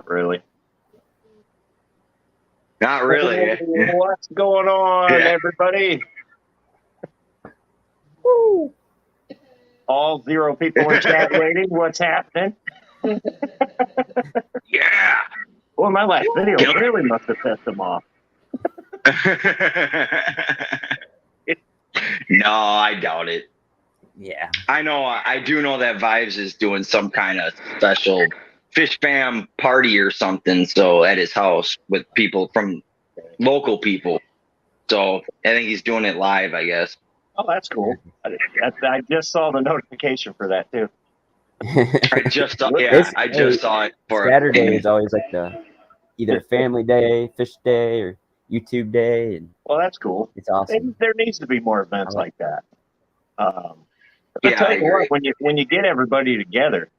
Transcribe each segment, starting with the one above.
Really. Not really. What's going on, everybody? Woo. All 0 people in chat waiting. What's happening? Yeah. Well, my last video really must have pissed them off. No, I doubt it. Yeah. I know. I do know that Vibes is doing some kind of special fish fam party or something. So at his house with people from local people. So I think he's doing it live, I guess. Oh, that's cool. I just saw the notification for that too. I just saw. Yeah, This- I just saw it for Saturday is always like the either family day, fish day, or YouTube day, and Well, that's cool. it's awesome. There needs to be more events I like that. I Yeah, tell I you what, agree. when you get everybody together,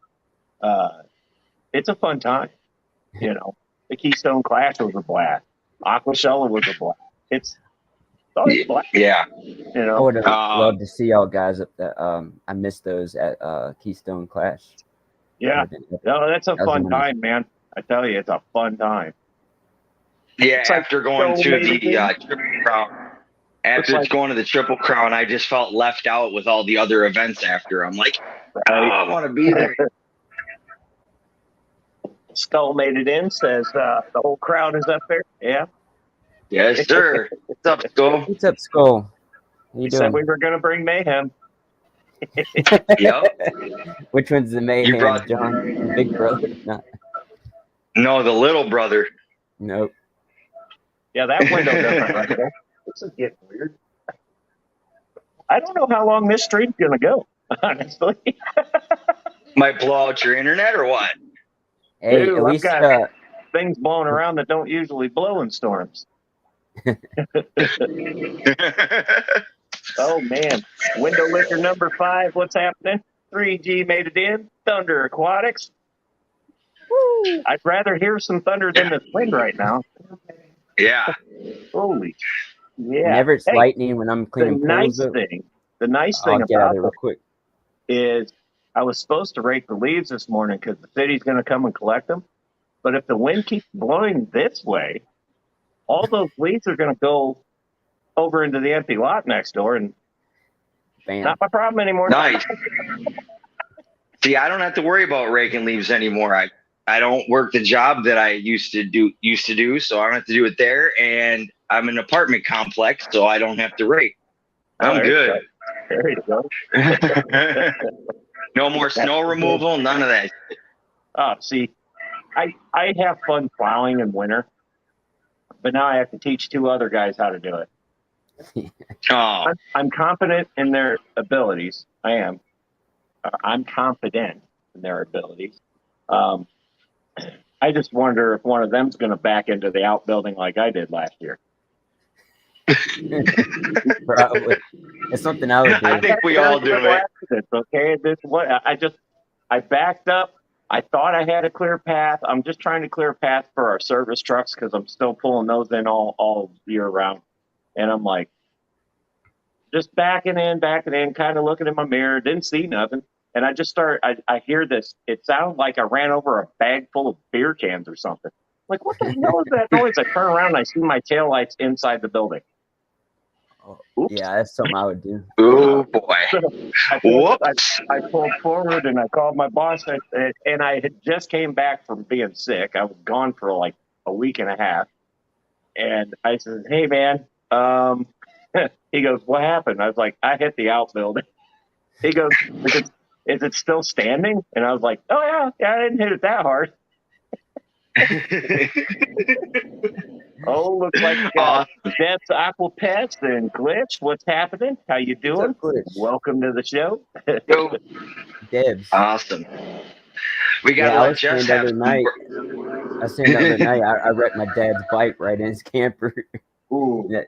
it's a fun time. You know, the Keystone Clash was a blast. Aquashella was a blast. It's always a blast. Yeah. You I know, would have loved to see y'all guys up that. I missed those at Keystone Clash. yeah. No, that's a That was fun nice. time, man. I tell you, it's a fun time. Yeah, It's like after going so to the amazing. Triple Crown, after like- it's going to the Triple Crown, I just felt left out with all the other events after. I'm like, oh, I want to be there. Skull made it in, says the whole crowd is up there. Yeah. Yes, sir. What's up, Skull? What's up, Skull? How you We doing? said we were going to bring MayheM. Yep. Which one's the MayheM, brought- John? Big brother? No, the little brother. Nope. Yeah, that window doesn't right there. This is getting weird. I don't know how long this stream's going to go, honestly. Might blow out your internet or what? Hey, Dude, at I've least got things blowing around that don't usually blow in storms. Oh, man. Window liquor number 5, what's happening? 3G made it in. Thunder Aquatics. Woo. I'd rather hear some thunder than this wind right now. Yeah. Holy. Yeah. whenever it's Hey, lightning, when I'm the cleaning nice pools, thing I'll get out about of there real quick. is I was supposed to rake the leaves this morning because the city's going to come and collect them. But if the wind keeps blowing this way, all those leaves are going to go over into the empty lot next door, and Bam. not my problem anymore. Nice. See, I don't have to worry about raking leaves anymore. I don't work the job that I used to do, so I don't have to do it there. And I'm in an apartment complex, so I don't have to rake. I'm good. There you go. No more snow removal, none of that. See, I have fun plowing in winter, but now I have to teach 2 other guys how to do it. Oh, I'm confident in their abilities. I am. I'm confident in their abilities. I just wonder if one of them's going to back into the outbuilding like I did last year. Probably. It's something I would do. I think we all do it. Accidents, okay, this what I backed up. I thought I had a clear path. I'm just trying to clear a path for our service trucks because I'm still pulling those in all year round. And I'm like, just backing in, kind of looking in my mirror, didn't see nothing. And I just I hear this. It sounded like I ran over a bag full of beer cans or something. Like, what the hell is that noise? I turn around and I see my taillights inside the building. Oops. Yeah, that's something I would do. Oh boy. I pulled forward and I called my boss, and I had just came back from being sick. I was gone for like a week and a half. And I said, hey, man. He goes, what happened? I was like, I hit the outbuilding. He goes, is it still standing? And I was like, oh, yeah, I didn't hit it that hard. Oh, looks like Deb's Aqua Pets and Glitch. What's happening? How you doing? What's up, Glitch? Welcome to the show. Yo, Debs. awesome. We got Yeah, to I let was Jess saying have the other night, I wrecked my dad's bike right in his camper. Ooh. Yeah.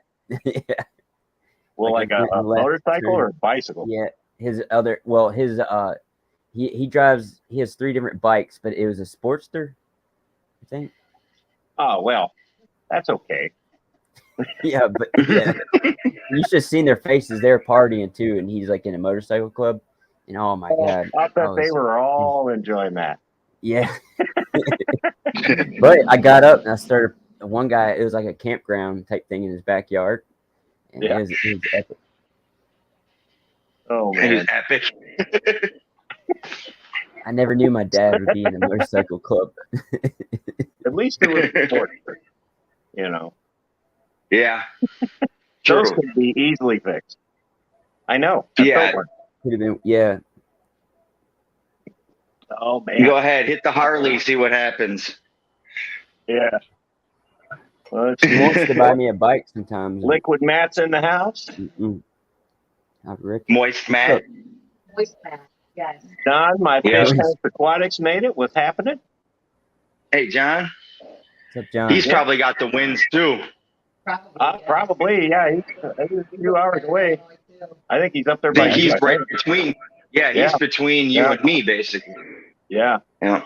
Well, like a motorcycle or a bicycle? Yeah, his he drives. He has 3 different bikes, but it was a Sportster, I think. Oh, well, that's okay. Yeah, but yeah, you should have seen their faces. They're partying too, and he's like in a motorcycle club. And oh my god, I bet they were all enjoying that. Yeah. But I got up and I started. One guy, it was like a campground type thing in his backyard, and Yeah. it was epic. Oh It was man. epic. I never knew my dad would be in a motorcycle club. At least it was important, you know. Yeah. Those True. could be easily fixed. I know. I Yeah. built one. Could have been, yeah. Oh man. Go ahead, hit the Harley, see what happens. Yeah. Well, He wants to buy me a bike sometimes. Liquid Matt's in the house. Moist mat. Voice back. Yes. Don, my Yeah. Fish Tank Aquatics made it. What's happening? Hey, John. What's up, John? He's probably got the wins too. Probably. Probably, yeah. He's a few hours away. I think he's up there I by think he's you, right between. Yeah, he's Yeah. between you Yeah. and me, basically. Yeah. Yeah.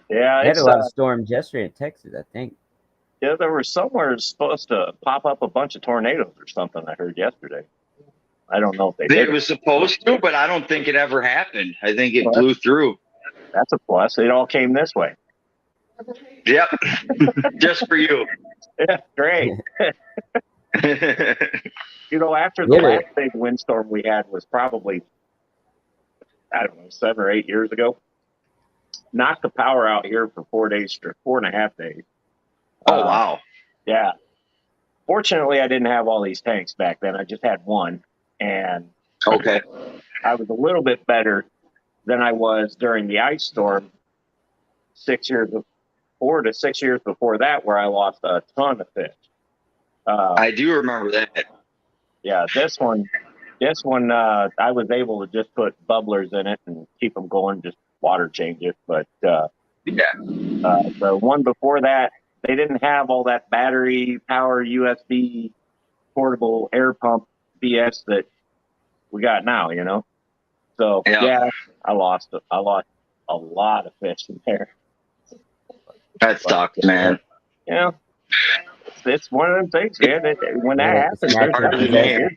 Yeah. They had It's, a lot of storms yesterday in Texas, I think. yeah, there was somewhere supposed to pop up a bunch of tornadoes or something. I heard yesterday. I don't know if they did. It was supposed to, but I don't think it ever happened. I think it blew through. That's a plus. It all came this way. Yep. Just for you. Yeah, great. You know, after the Yeah, last big windstorm we had was probably, I don't know, 7 or 8 years ago. Knocked the power out here for 4 days, or 4.5 days. Oh, wow. Yeah. Fortunately, I didn't have all these tanks back then. I just had one. And Okay. I was a little bit better than I was during the ice storm 4 to 6 years before that, where I lost a ton of fish. I do remember that. Yeah, this one, I was able to just put bubblers in it and keep them going, just water change it. But Yeah. the one before that, they didn't have all that battery power USB portable air pump BS that we got now, you know. So Yeah. I lost a lot of fish in there. That sucks, man. You know, it's one of them things, man. When that Yeah, it's happens, natural there's nothing disaster. you can do.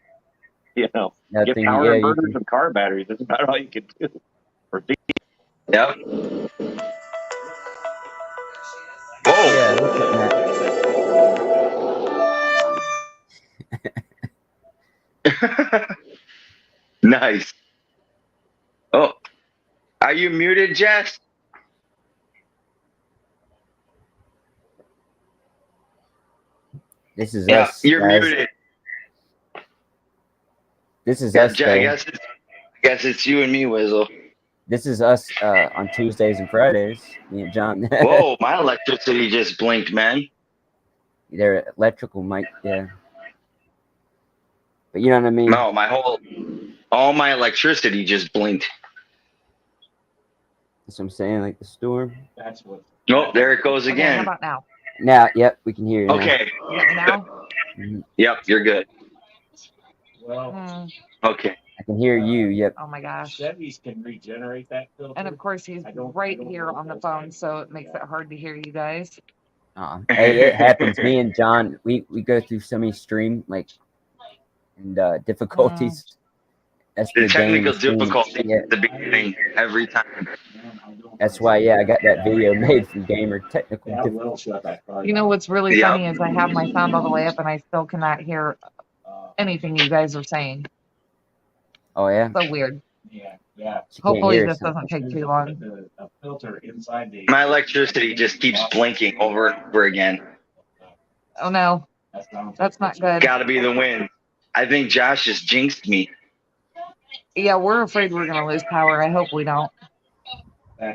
You know, Nothing, get power yeah, you inverters can- and car batteries. That's about all you can do. For Yep. Yeah, Whoa. look at that. Nice. Oh, are you muted, Jess? This is Yeah, us. you're guys. muted. This is Yeah, us. I Though. guess it's you and me, Wizzle. This is us on Tuesdays and Fridays. Me and John. Whoa, my electricity just blinked, man. Their electrical mic, yeah. But you know what I mean? No, all my electricity just blinked. That's what I'm saying, like the storm. That's what. Nope, there it goes Okay, how again. about now? Now, yep, we can hear you. Okay. You got me now? Now. Yep, you're good. Well, Mm, Okay. I can hear you. Yep. oh my gosh. Chevys can regenerate that filter. And of course, he's right here on the phone, so it makes it hard to hear you guys. Hey, it happens. Me and John, we go through so many stream and difficulties. That's The the game. technical Stream. difficulty Yeah, at the beginning every time. that's why. Yeah, I got that video made from Gamer Technical. Yeah, I Difficulties. will shut that car You know down. what's really Yep. funny is I have my sound all the way up and I still cannot hear anything you guys are saying. Oh yeah. So weird. Yeah. She can't Hopefully hear this us. doesn't take too long. A filter inside the. My electricity just keeps blinking over and over again. Oh no, that's not good. Gotta be the wind. I think Josh just jinxed me. Yeah, we're afraid we're gonna lose power. I hope we don't.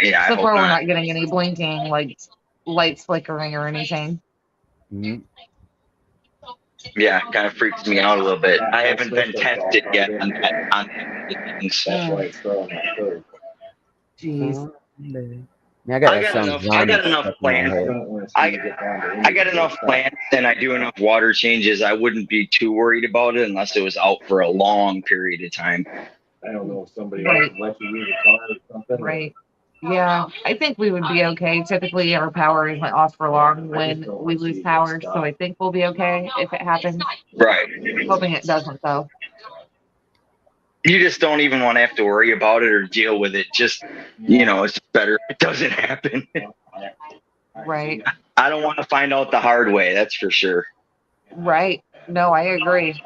Yeah, I So hope far, we're not. not getting any blinking, like lights flickering or anything. Mhm. Yeah, kind of freaks me out a little bit. I haven't been tested yet on that. That's why it's throwing that code. Jeez. Yeah, I got I that got sound enough- I zombie got enough stuff in my plans. head. I got enough plants and I do enough water changes. I wouldn't be too worried about it unless it was out for a long period of time. I don't know if somebody Right. else would let you use a car or something. Right. Yeah, I think we would be okay. Typically, our power isn't off for long when we lose power, so I think we'll be okay if it happens. Right. Hoping it doesn't, though. You just don't even want to have to worry about it or deal with it. Just, it's better if it doesn't happen. Right. I don't want to find out the hard way. That's for sure. Right. No, I agree.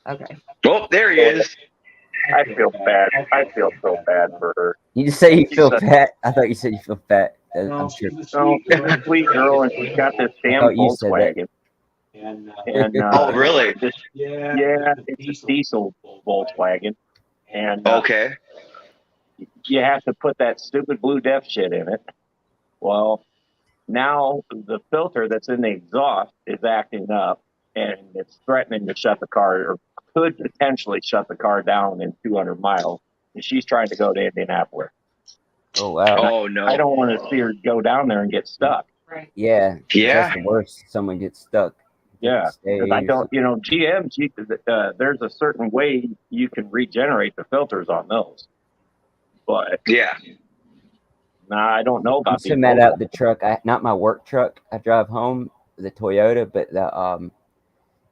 Okay. Oh, there he is. I feel bad. I feel so bad for her. You just say you She's feel such- fat. I thought you said you feel fat. I'm No, sure. no, she's a sweet girl, and she's got this I damn thought you said that. Volkswagen. And Oh, really? yeah, it's a diesel Volkswagen, and Okay. you have to put that stupid blue death shit in it. Well, now the filter that's in the exhaust is acting up, and it's threatening to shut the car, or could potentially shut the car down in 200 miles. And she's trying to go to Indianapolis. Oh wow. Oh no. I don't want to see her go down there and get stuck. Right. Yeah. 'Cause Yeah. That's the worst. Someone gets stuck. Yeah, Stay because I or don't, GM, there's a certain way you can regenerate the filters on those. But Yeah. I don't know I'm about so mad out the truck. Not my work truck. I drive home, the Toyota, but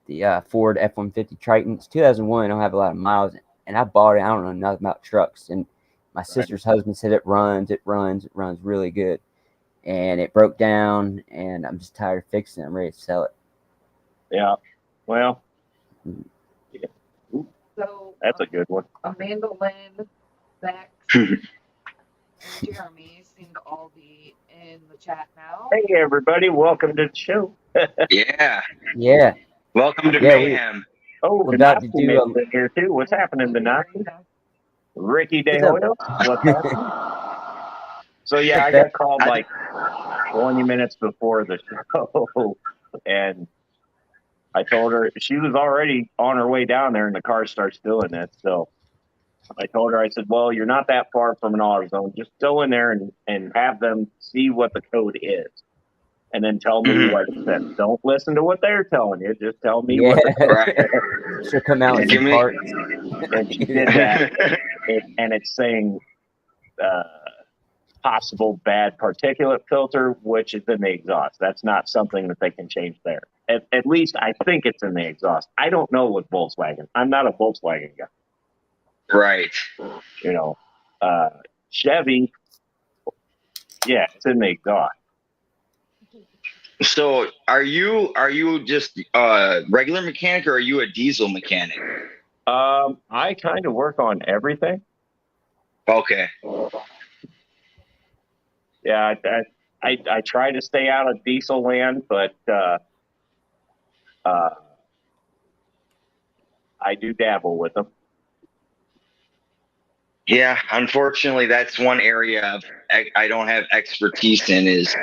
the Ford F-150 Triton. It's 2001. I don't have a lot of miles, and I bought it. I don't know nothing about trucks. And my sister's husband said it runs really good. And it broke down, and I'm just tired of fixing it. I'm ready to sell it. Yeah, well, So that's a good one. Amanda Lynn, Bex, and Jeremy seem to all be in the chat now. Hey, everybody, welcome to the show. Yeah. Yeah. Welcome to Yeah, Mayhem. Oh, We're about to Denasi do, in here too. What's happening, Denasi? Ricky De What's up? Hoyo? What's happening? So yeah, I got called like 20 minutes before the show, and I told her she was already on her way down there, and the car starts doing it. So I told her, I said, "Well, you're not that far from an AutoZone. Just go in there and have them see what the code is, and then tell me what it says. Don't listen to what they're telling you. Just tell me what the code Right. She'll come out with Give some me- parts. And she did that, and it's saying possible bad particulate filter, which is in the exhaust. That's not something that they can change there. At least I think it's in the exhaust. I don't know with Volkswagen. I'm not a Volkswagen guy. Right. Chevy, yeah, it's in the exhaust. So are you just a regular mechanic, or are you a diesel mechanic? I kind of work on everything. Okay. Yeah, I try to stay out of diesel land, but I do dabble with them. Yeah, unfortunately, that's one area I don't have expertise in is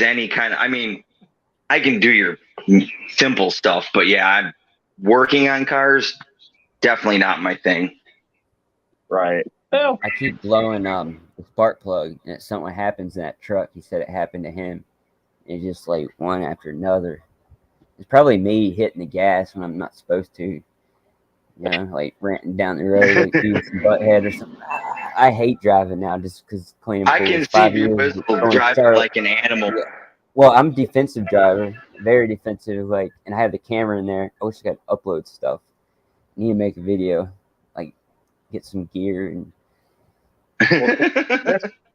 any kind of. I mean, I can do your simple stuff, but yeah, I'm working on cars. Definitely not my thing. Right. Well, I keep blowing the spark plug, and if something happens in that truck, he said it happened to him. It's just like one after another. It's probably me hitting the gas when I'm not supposed to. Like ranting down the road, like doing some butthead or something. I hate driving now just because cleaning I pools. can see 5 you years, driving start. like an animal. Yeah. Well, I'm a defensive driver, very defensive. And I have the camera in there. I wish I could upload stuff. I need to make a video, like get some gear and.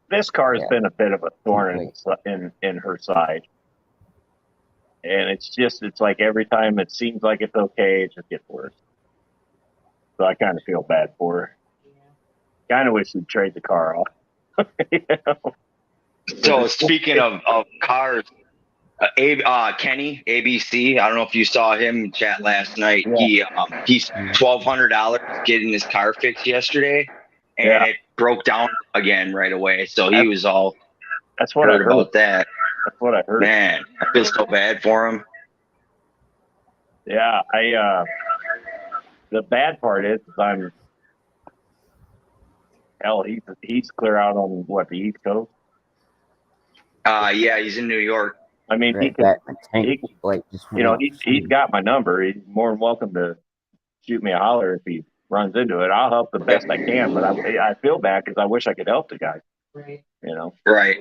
This car has been a bit of a thorn in her side, and it's like every time it seems like it's okay, it just gets worse. So I kind of feel bad for her. Kind of wish she'd trade the car off. So speaking of cars, Kenny ABC, I don't know if you saw him in chat last night. Yeah. He's $1,200 getting his car fixed yesterday, and it broke down again right away. So he was all. That's what I heard about that. That's what I heard. Man, I feel so bad for him. Yeah, the bad part is he's clear out on the East Coast. Yeah, he's in New York. I mean, he's got my number. He's more than welcome to shoot me a holler if he runs into it. I'll help the best I can, but I feel bad because I wish I could help the guy. Right. Right.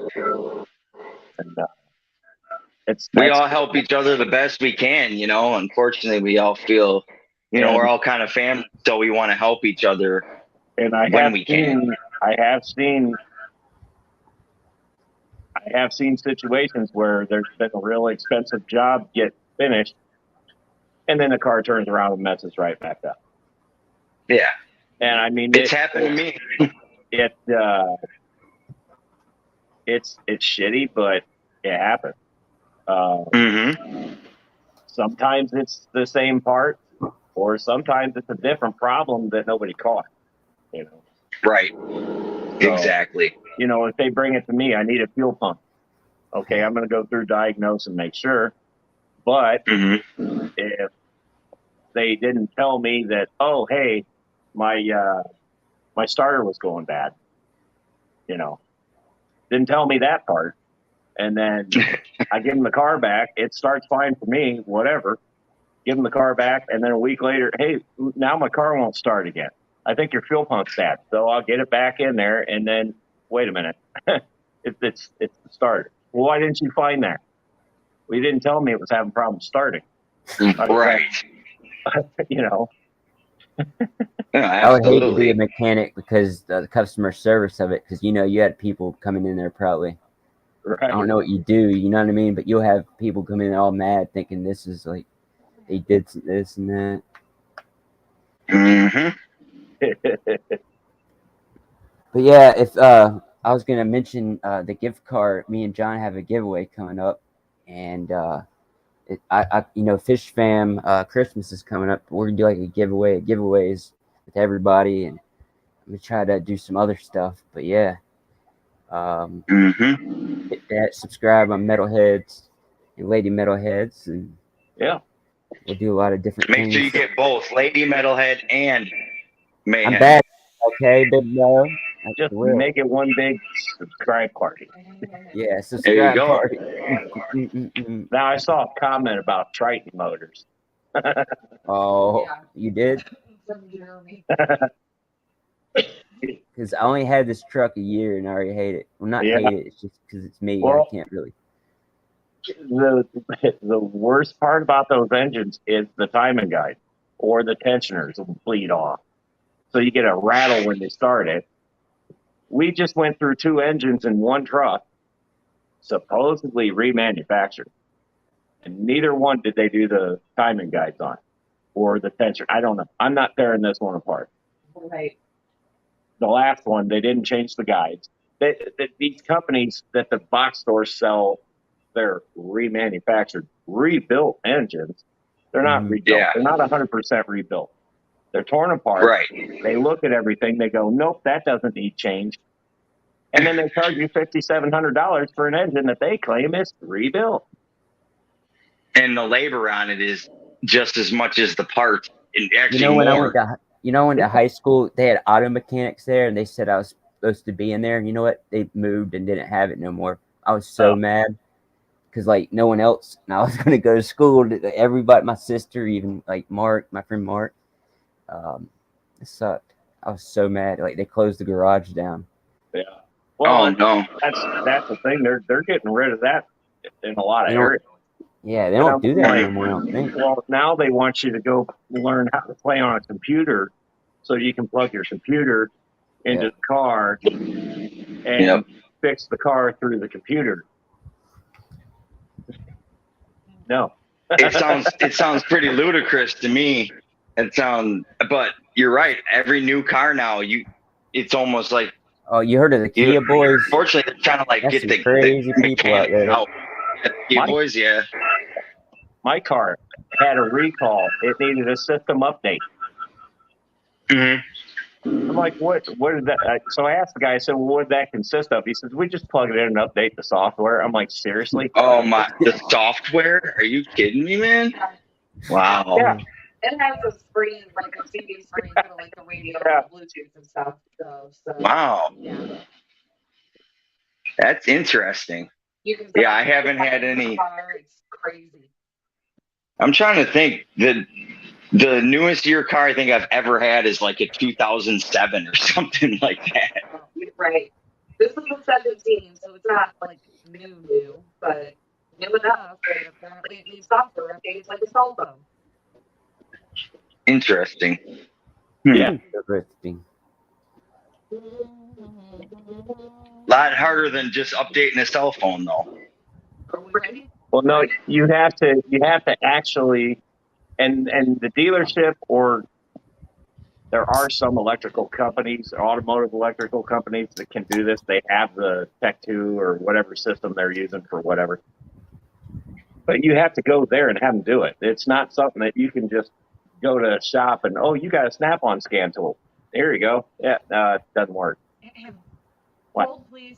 And we all help each other the best we can. Unfortunately, we all feel, we're all kind of family, so we want to help each other. And I have seen I have seen situations where there's been a really expensive job get finished, and then the car turns around and messes right back up. Yeah. And I mean, It's happened to me. It's shitty, but it happens. Mm-hmm. Sometimes it's the same part, or sometimes it's a different problem that nobody caught. You know. Right. So, Exactly. you know, if they bring it to me, I need a fuel pump. Okay, I'm going to go through, diagnose, and make sure. But Mm-hmm. if they didn't tell me that, oh, hey, my starter was going bad, you know, didn't tell me that part, and then I give them the car back, it starts fine for me, whatever. Give them the car back, and then a week later, hey, now my car won't start again. I think your fuel pump's bad, so I'll get it back in there, and then wait a minute, it's the starter. Well, why didn't you find that? Well, you didn't tell me it was having problems starting. Right. You know. I would hate to be a mechanic because the customer service of it, because you know you had people coming in there probably. Right. I don't know what you do, you know what I mean? But you'll have people come in all mad thinking this is like they did this and that. Mm-hmm. But yeah, if I was gonna mention the gift card, me and John have a giveaway coming up, and I you know, Fish Fam Christmas is coming up. We're gonna do like a giveaways with everybody, and I'm gonna try to do some other stuff. But yeah, hit that subscribe on Metalheads and Lady Metalheads, and yeah, we'll do a lot of different Make things. sure you get both Lady Metalhead and Mayhem. I'm back, okay, big bro. Just make it one big subscribe party. Yeah, subscribe party. Now I saw a comment about Triton motors. Oh, yeah. You did? Because I only had this truck a year and I already hate it. Well, not hate it. It's just because it's me. Well, I can't really. The worst part about those engines is the timing guide or the tensioners will bleed off. So you get a rattle when they start it. We just went through 2 engines in one truck, supposedly remanufactured. And neither one did they do the timing guides on or the tension. I don't know. I'm not tearing this one apart. Right. The last one, they didn't change the guides. These companies that the box stores sell their remanufactured, rebuilt engines, they're not rebuilt. Yeah. They're not 100% rebuilt. They're torn apart. Right. They look at everything. They go, nope, that doesn't need change. And then they charge you $5,700 for an engine that they claim is rebuilt. And the labor on it is just as much as the parts. And actually, I went to high school, they had auto mechanics there, and they said I was supposed to be in there. And you know what? They moved and didn't have it no more. I was so mad because like no one else. And I was going to go to school. Everybody, my sister, even like Mark, my friend Mark. It sucked. I was so mad. Like they closed the garage down. Yeah. Well, no. That's the thing. They're getting rid of that in a lot of areas. Yeah, they don't do that anymore, I don't think. Well, now they want you to go learn how to play on a computer so you can plug your computer into the car and fix the car through the computer. No. It sounds pretty ludicrous to me. But you're right. Every new car now, it's almost like. Oh, you heard of the Kia boys? Fortunately, they're trying to like get the crazy people out there. Kia boys, yeah. My car had a recall. It needed a system update. Mm-hmm. I'm like, what is that? So I asked the guy, I said, well, what did that consist of? He says, we just plug it in and update the software. I'm like, seriously? Oh, the software? Are you kidding me, man? Wow. Yeah. It has a screen, like a CD screen, kind of like a radio, Bluetooth and stuff. So, wow. Yeah. That's interesting. Yeah, I haven't had any. It's crazy. I'm trying to think. The newest year car I think I've ever had is like a 2007 or something like that. Right. This is a 17, so it's not like new, but new enough. And apparently it needs software updates like a cell phone. Interesting. Yeah. Interesting. lot harder than just updating a cell phone, though. Are we ready? Well, no, you have to actually, and the dealership, or there are some electrical companies, automotive electrical companies that can do this. They have the Tech 2 or whatever system they're using for whatever. But you have to go there and have them do it. It's not something that you can just go to a shop and, oh, you got a Snap-on scan tool. There you go. Yeah, it doesn't work. What? Hold, please.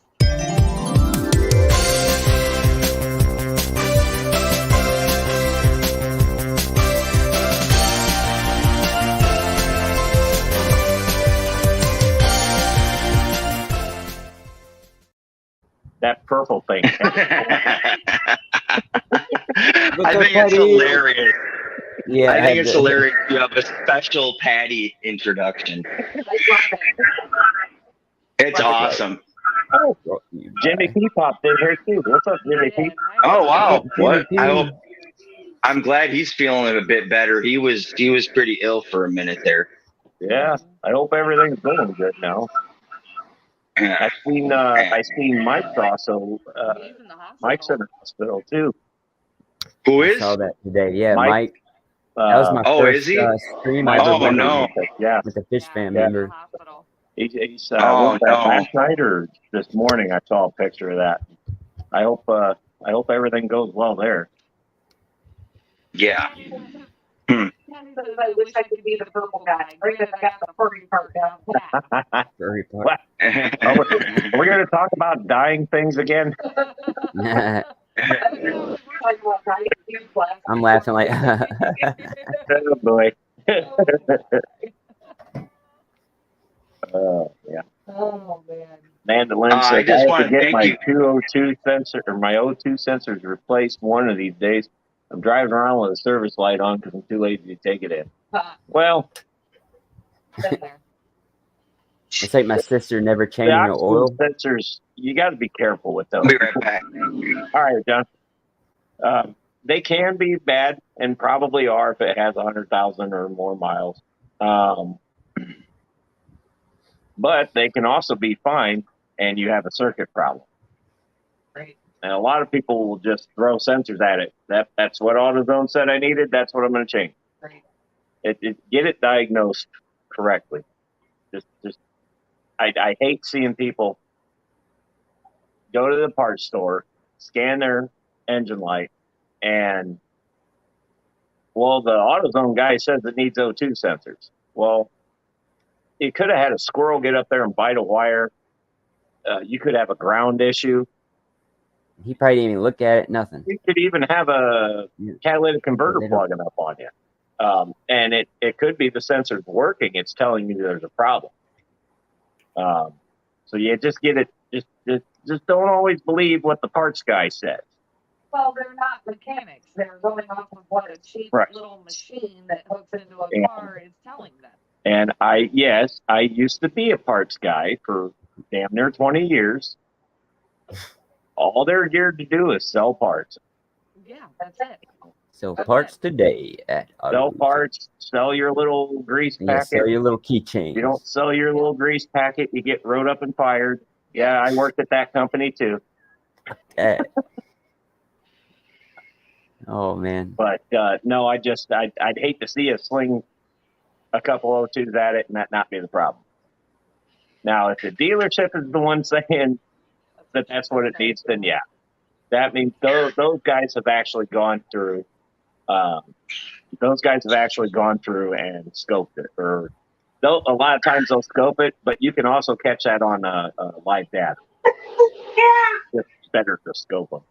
That purple thing. I think it's hilarious. Yeah, I think it's hilarious. You have a special Patty introduction. It's awesome. Oh, Jimmy P popped in here too. What's up, Jimmy P? Oh wow! What? Jimmy P. I hope. I'm glad he's feeling a bit better. He was pretty ill for a minute there. Yeah, I hope everything's going good now. I seen Mike also. He's in the hospital. Mike's in the hospital too. Who I is? saw that today. Yeah, Mike. Mike. That was my first is he? stream Mike I Oh, ever did no. Yeah, with a fish fan Yeah. member. Hospital. he's Oh, was that no. last night or this morning? I saw a picture of that. I hope everything goes well there. Yeah. I wish I could be the purple guy. Granted, I got the furry part down pat. Very part. What? Are we going to talk about dying things again? I'm laughing like. Oh boy. Yeah. Oh man. Mandolin I said just I have wanna to get thank my you. 202 sensor or my O2 sensors replaced one of these days. I'm driving around with a service light on because I'm too lazy to take it in. Well, It's like my sister never the changing the oxygen oil. sensors, you got to be careful with those. I'll be right back. All right, John. They can be bad, and probably are if it has 100,000 or more miles. But they can also be fine, and you have a circuit problem. Right. And a lot of people will just throw sensors at it. That's what AutoZone said I needed. That's what I'm going to change. Right. Get it diagnosed correctly. I hate seeing people go to the parts store, scan their engine light, and well, the AutoZone guy says it needs O2 sensors. Well, you could have had a squirrel get up there and bite a wire. You could have a ground issue. He probably didn't even look at it. Nothing. You could even have a catalytic converter They don't- plugging up on you. And it could be the sensor's working. It's telling you there's a problem. So you just get it. Just don't always believe what the parts guy says. Well, they're not mechanics. They're going off of what a cheap Right. little machine that hooks into a Yeah. car is telling them. And I used to be a parts guy for damn near 20 years. All they're geared to do is sell parts. Yeah, that's it. Sell parts today at Sell AutoZone. parts, sell your little grease Yeah, packet. sell your little keychains. If you don't sell your little grease packet, you get rode up and fired. Yeah, I worked at that company too. Yeah. Oh man. But no, I'd hate to see us sling a couple O2s at it and that not be the problem. Now, if the dealership is the one saying that that's what it needs, then yeah, that means those guys have actually gone through. Those guys have actually gone through and scoped it, or a lot of times they'll scope it, but you can also catch that on live data. It's better to scope them.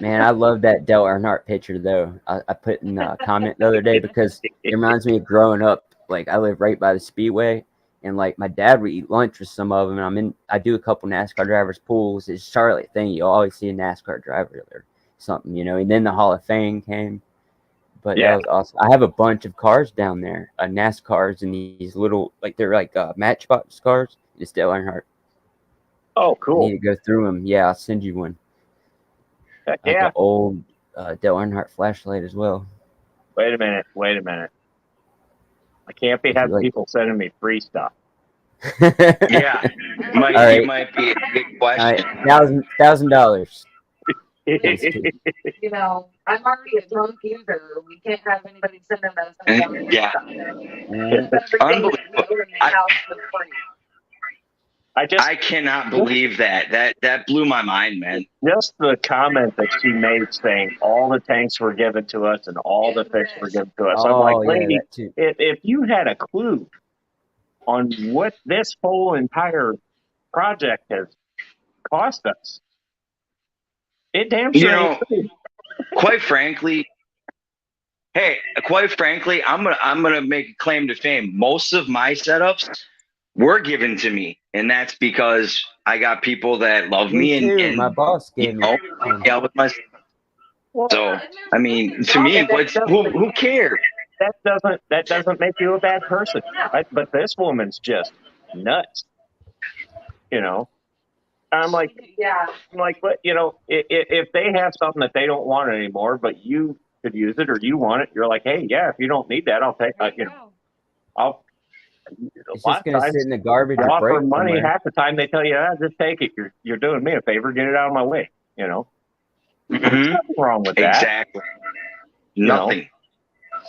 Man, I love that Dale Earnhardt picture though. I put in a comment the other day because it reminds me of growing up. Like I live right by the speedway, and like my dad would eat lunch with some of them. And I do a couple NASCAR drivers pools. It's a Charlotte thing. You always see a NASCAR driver there, something, you know. And then the Hall of Fame came, but Yeah. that was awesome. I have a bunch of cars down there, NASCARs, and these little they're like Matchbox cars. It's Dale Earnhardt. Oh, I cool. need to go through them. Yeah, I'll send you one. Heck Like yeah. an old Dale Earnhardt flashlight as well. Wait a minute. I can't be having Like- people sending me free stuff. Yeah, All right. it might be a big All right. question. $1,000. You know, I'm already a drunk user. We can't have anybody sending us Yeah, Mm, everything that we unbelievable. own in the house for free. I cannot believe that. That blew my mind, man. just the comment that she made saying all the tanks were given to us and all the fish were given to us. I'm like, Oh, yeah, lady, that too. if you had a clue on what this whole entire project has cost us, it damn You sure ain't know, free. quite frankly, hey, quite frankly, I'm gonna make a claim to fame. Most of my setups were given to me, and that's because I got people that love Me me too. My and boss you gave me know some. yeah with my. Well, So And I there's mean, nothing to wrong me, and with that what's it. doesn't who cares? that doesn't make you a bad person. Right? But this woman's just nuts. You know, I'm like, Yeah. but if they have something that they don't want anymore, but you could use it or you want it, you're like, hey, yeah, if you don't need that, I'll take. There you go. I'll. It's A lot just of gonna sit times, in the garbage you or offer break money. somewhere. Half the time, they tell you, just take it. You're doing me a favor. Get it out of my way. There's Hmm. nothing wrong with that. Exactly. You know, Nothing.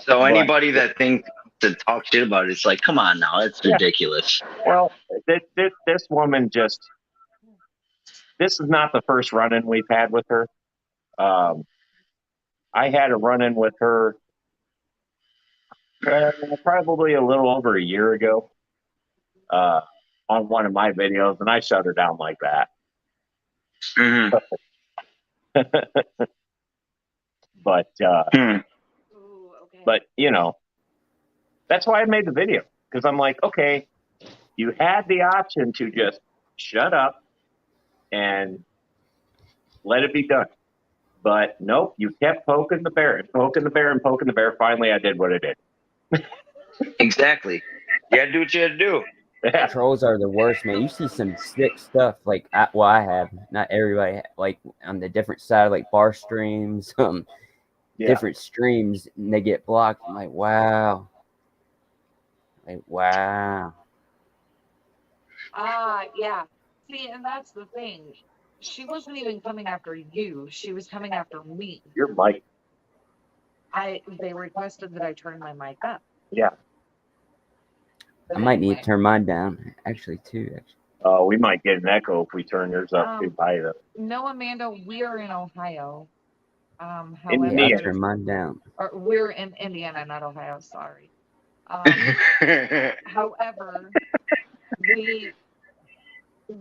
So but anybody that thinks to talk shit about it, it's like, come on now, it's yeah. ridiculous. Well, this woman just. This is not the first run-in we've had with her. Um, I had a run-in with her probably a little over a year ago uh, on one of my videos, and I shut her down like that. Hmm. But Hmm. Ooh, okay. but that's why I made the video, because I'm like, okay, you had the option to just shut up and let it be done. But nope, you kept poking the bear and poking the bear and poking the bear. Finally, I did what I did. Exactly. You had to do what you had to do. Yeah. Trolls are the worst, man. You see some sick stuff like I have. Not everybody like on the different side, like bar streams, Yeah. different streams, and they get blocked. I'm like, wow, wow. Yeah. See, and that's the thing. She wasn't even coming after you. She was coming after me. Your mic. They requested that I turn my mic up. Yeah. I might need to turn mine down, actually, too. We might get an echo if we turn yours up too high. Though. No, Amanda, we are in Ohio. Yeah, However, I'll turn mine down. or we're in Indiana, not Ohio. Sorry. However,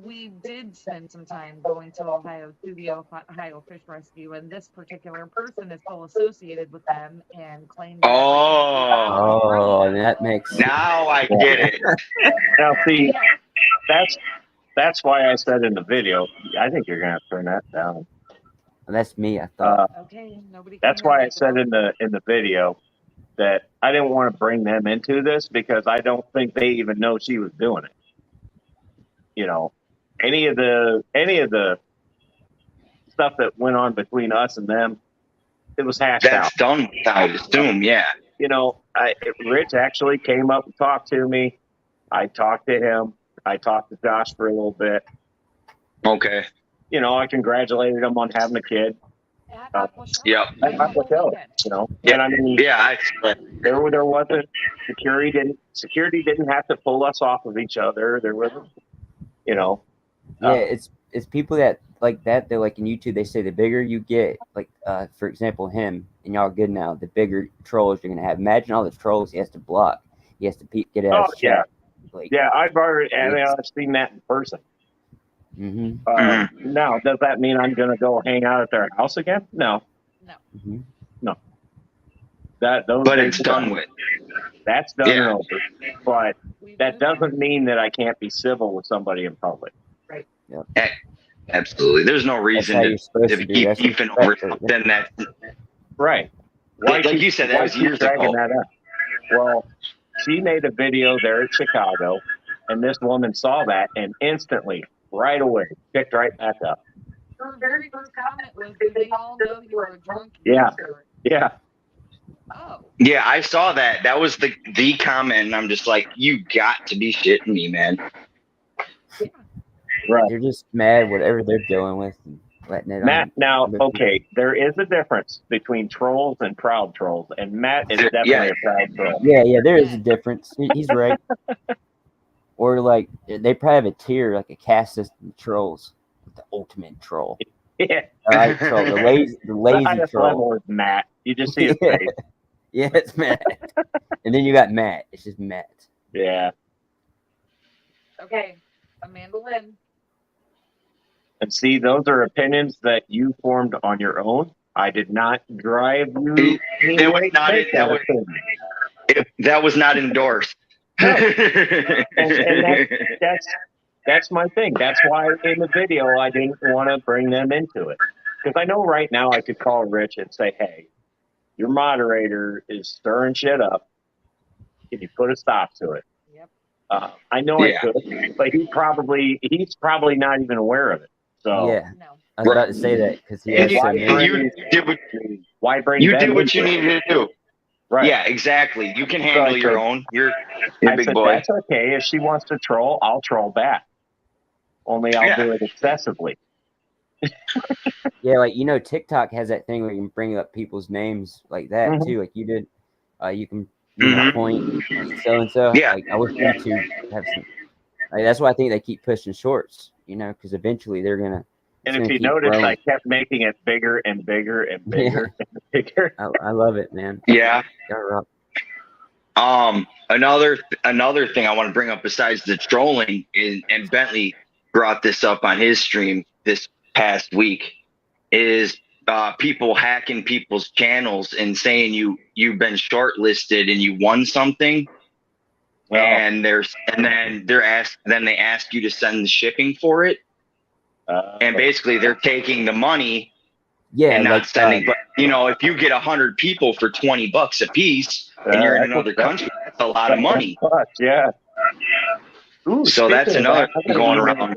we did spend some time going to Ohio to the Ohio Fish Rescue, and this particular person is still associated with them and claimed. Oh, that makes sense. now I get it. Now, see, that's why I said in the video, I think you're gonna have to turn that down. That's me. I thought. Okay, nobody. That's why I said in the video that I didn't want to bring them into this because I don't think they even know she was doing it. Any of the stuff that went on between us and them, it was hashed out. That's done, I would assume. Yeah. Rich actually came up and talked to me. I talked to him. I talked to Josh for a little bit. Okay. I congratulated him on having a kid. Yep. And I mean, Yeah. there wasn't security didn't have to pull us off of each other. There wasn't, Yeah, it's people that like that. They're like in YouTube. They say the bigger you get, like for example, him and y'all are good now. The bigger trolls you're gonna have. Imagine all the trolls he has to block. He has to get it out of his chat. I've seen that in person. Mm-hmm. Now, does that mean I'm going to go hang out at their house again? No. Mm-hmm. No. But it's done with. That's done and over. But that doesn't mean that I can't be civil with somebody in public. Right. Yep. Absolutely. There's no reason to keep keeping over something that. Right. Like you said, that was years ago. That up? Well, she made a video there at Chicago, and this woman saw that and instantly, right away, picked right back up. Her very first comment was, "Do they all know you're a drunk Yeah. user?" Yeah. Oh. Yeah, I saw that. That was the comment, and I'm just like, you got to be shitting me, man. Right. They're just mad whatever they're dealing with and letting it Matt, on. now, okay, there is a difference between trolls and proud trolls, and Matt is Yeah. definitely a proud troll. Yeah, there is a difference. He's right. Or like they probably have a tier, like a caste system of trolls. The ultimate troll. Yeah. All right, troll. The The lazy highest troll. level is Matt. You just see his Yeah. face. Yeah, it's Matt. And then you got Matt. It's just Matt. Yeah. Okay, Amanda Lynn. And see, those are opinions that you formed on your own. I did not drive you. That was not it. That was not endorsed. No. and that's my thing. That's why in the video I didn't want to bring them into it. Because I know right now I could call Rich and say, hey, your moderator is stirring shit up. Can you put a stop to it? Yep. I know I could, but he's probably not even aware of it. So Yeah. No. I was about to say that because he has so many. why bring you them did what you into it? needed to do. Right. Yeah, exactly. You can handle your own. You're a big said, boy. that's okay. If she wants to troll, I'll troll back. Only I'll do it excessively. Yeah, like TikTok has that thing where you can bring up people's names like that too. Like you did, you can point like so and so. Yeah. Like I wish YouTube have some. Like, that's why I think they keep pushing shorts. Because eventually they're gonna. And if you notice, I kept making it bigger and bigger and bigger and bigger. I love it, man. Yeah. Another Another thing I want to bring up besides the trolling is, and Bentley brought this up on his stream this past week, is people hacking people's channels and saying you've been shortlisted and you won something. Well, and then they ask you to send the shipping for it. And basically they're taking the money and not sending. But if you get 100 people for $20 a piece and you're in another country, that's a lot of money. Yeah. Ooh, so that's another thing going around.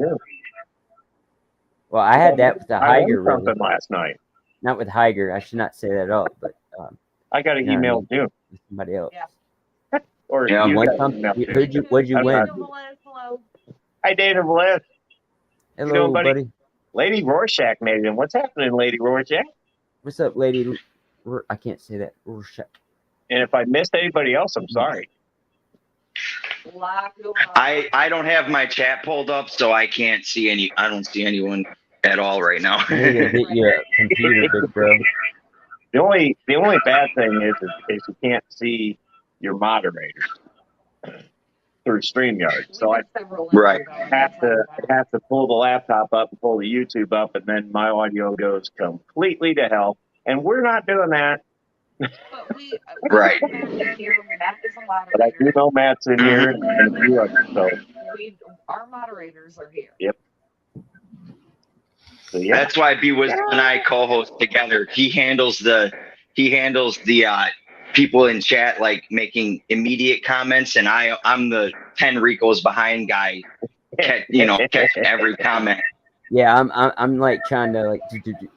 Well, I had that with the Higer. Something last night. Not with Higer. I should not say that up, but I got an email too. Somebody else. Yeah. Or you won something? What'd you win? Hello. Hi, Dana Velez. Hello, buddy. Lady Rorschach made it. What's happening, Lady Rorschach? What's up, Lady? I can't say that. Rorschach. And if I missed anybody else, I'm sorry. I don't have my chat pulled up, so I can't see any. I don't see anyone at all right now. Hit your computer, big bro. The only bad thing is you can't see your moderators through StreamYard. So I have to pull the laptop up and pull the YouTube up, and then my audio goes completely to hell. And we're not doing that. But right. Matt is a moderator. But I do know Matt's in here and a few others. So our moderators are here. Yep. So, yeah. That's why B-Wiz and I co-host together. He handles the people in chat like making immediate comments, and I'm the 10 Ricos behind guy, catching every comment. Yeah, I'm like trying to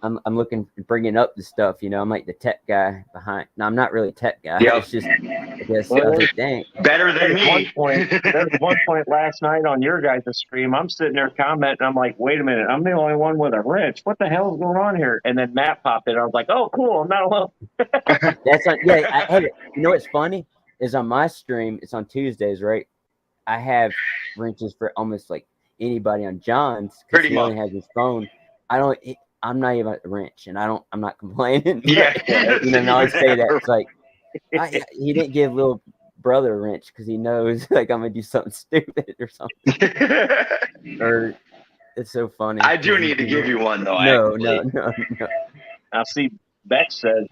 I'm looking bringing up the stuff. I'm like the tech guy behind. No, I'm not really a tech guy. Yep. It's just I guess I was like, dang. Better than me. There was one point last night on your guys' stream. I'm sitting there commenting. I'm like, wait a minute, I'm the only one with a wrench. What the hell is going on here? And then Matt popped in. I was like, oh, cool. I'm not alone. That's hey, what's funny is on my stream. It's on Tuesdays, right? I have wrenches for almost like anybody on John's because he only has his phone. I'm not even a wrench, and I'm not complaining. Yeah, I always say that. It's like he didn't give little brother a wrench because he knows like I'm gonna do something stupid or something. Or it's so funny. I do need to give you one though. No. Now see, Beck says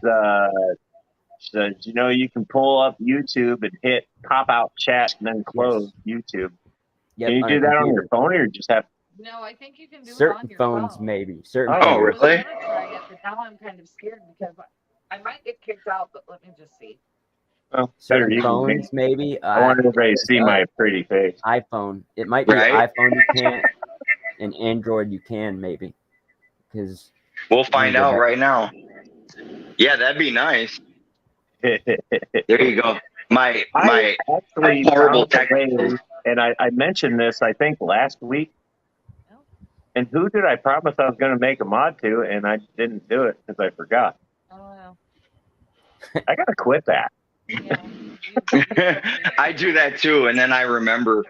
you can pull up YouTube and hit pop out chat and then close YouTube. Yep, can you do that on your phone, or just have? No, I think you can do certain it on your phones, phone. maybe. Certain. Oh, really? I was gonna try it, but now I'm kind of scared because I might get kicked out. But let me just see. Well, certain phones, maybe. I want everybody to see my pretty face. iPhone. It might be right? iPhone you can't, and Android you can maybe. Because we'll find out right now. Yeah, that'd be nice. There you go. My I actually horrible found a way, technical. and I mentioned this, I think, last week. And who did I promise I was going to make a mod to, and I didn't do it because I forgot. Oh, well. I got to quit that. Yeah. I do that too, and then I remember,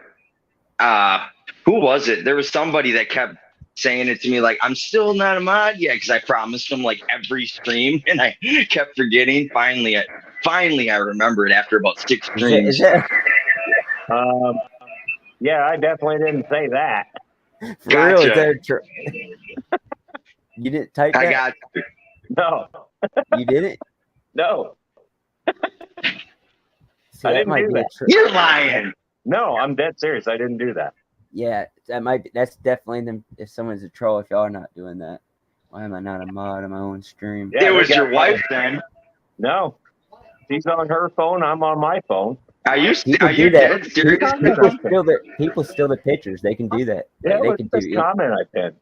who was it? There was somebody that kept saying it to me, like, I'm still not a mod yet, because I promised them like every stream, and I kept forgetting. Finally, I remembered after about 6 streams. Yeah, I definitely didn't say that. For Gotcha. real? Is that you didn't type that? I got you. No, You didn't? no, See, I that didn't might do be that. a trick. You're lying. no, I'm dead serious. I didn't do that. Yeah, that might be. That's definitely them. If someone's a troll, if y'all are not doing that, why am I not a mod on my own stream? Yeah, It they was got your wife mine. then. No, she's on her phone. I'm on my phone. Are you People do dead that. serious? People steal the pictures. They can do that. Yeah, Like, they what's can this do it. comment I pinned?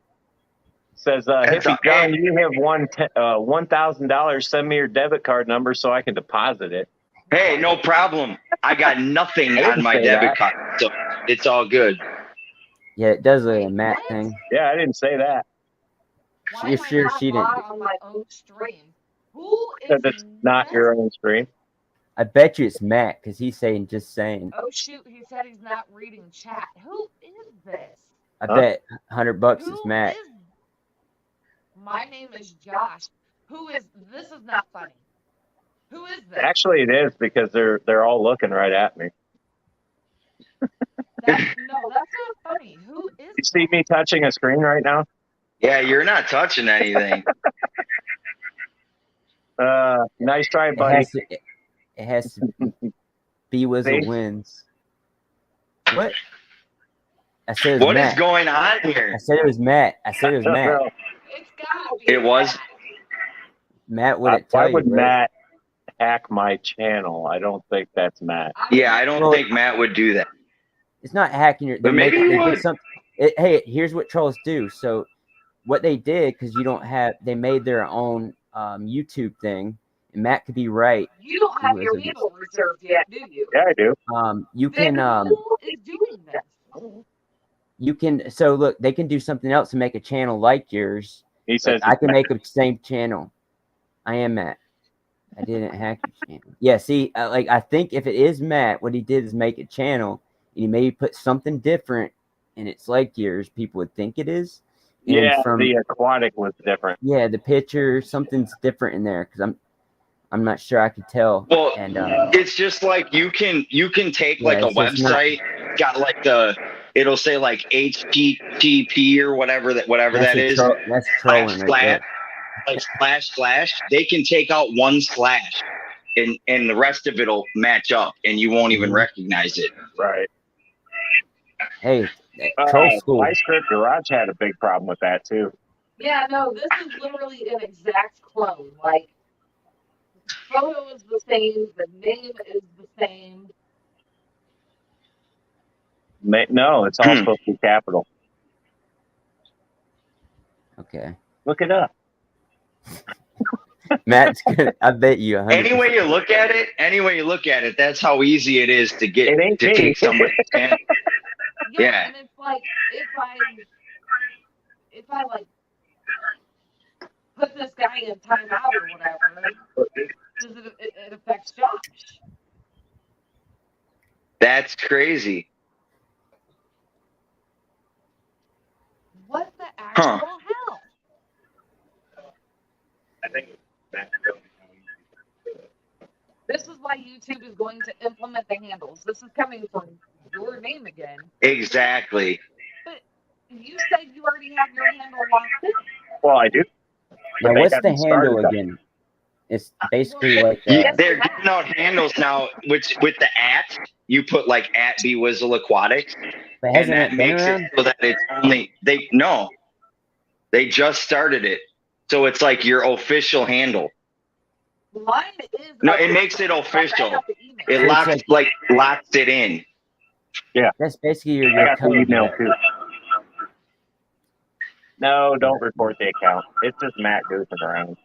Says, Hippie John, you have won $1,000. Send me your debit card number so I can deposit it. Hey, no problem. I got nothing I didn't on my say debit that. card, so it's all good. Yeah, it does a Matt thing. Yeah, I didn't say that. Why You're am I sure not she didn't? mod on my own stream? Who Because is it's not Matt? your own stream. I bet you it's Matt because he's saying just saying. Oh shoot, he said he's not reading chat. Who is this? I Huh? bet $100 is Who Matt. is? My name is Josh. Who is? This is not funny. Who is this? Actually, it is because they're all looking right at me. No, that's not funny. Who is? You see me touching a screen right now? Yeah, you're not touching anything. Nice try, It buddy. has to be Wizzle See? wins. What? I said it was What Matt. is going on here? I said it was Matt. I said it was Matt. Well, It's gotta be. It was. Matt wouldn't tell why you. would Right? Matt hack my channel? I don't think that's Matt. Yeah, I don't Well, think Matt would do that. It's not hacking your. But maybe he they do would. something. Hey, here's what trolls do. So, what they did, because you don't have, they made their own YouTube thing, and Matt could be right. You don't have Who your is it? handle reserved yet, do you? Yeah, I do. You Then can who is doing this? you can. So look, they can do something else and make a channel like yours. He Like, says I can make a same channel. I am Matt. I didn't hack your channel. Yeah, see, like I think if it is Matt, what he did is make a channel, and he maybe put something different, and it's like yours. People would think it is. And yeah, from the aquatic was different. yeah, the picture, something's different in there because I'm not sure I could tell. Well, And it's just like you can take Yeah, like a it's just not- website, got like it'll say like HTTP or whatever that that's is. that's trolling right slash, there. like slash. They can take out one slash, and the rest of it'll match up, and you won't even recognize it. Right. Hey, troll school. My script garage had a big problem with that too. Yeah, no, this is literally an exact clone. Like, photo is the same, the name is the same. No, it's all supposed to be capital. Okay, Look it up. Matt's good. I bet you. 100%. Any way you look at it, that's how easy it is to get It ain't to me. take somebody's channel. Yeah. And it's like if I like put this guy in timeout or whatever, does it affects Josh? That's crazy. What the actual hell? I think This is why YouTube is going to implement the handles. This is coming from your name again. Exactly. But you said you already have your handle locked in. Well, I do. Now, They what's the haven't started handle that. again? It's basically like They're giving out handles now, which with the @ you put like @BWizzleAquatics, but and hasn't that it been makes around? it so that it's only they just started it, so it's like your official handle. Mine is. No, it makes it official. I got the email. It It's locks it in. That's basically I your got the code. email too. No, don't report the account. It's just Matt goofing around.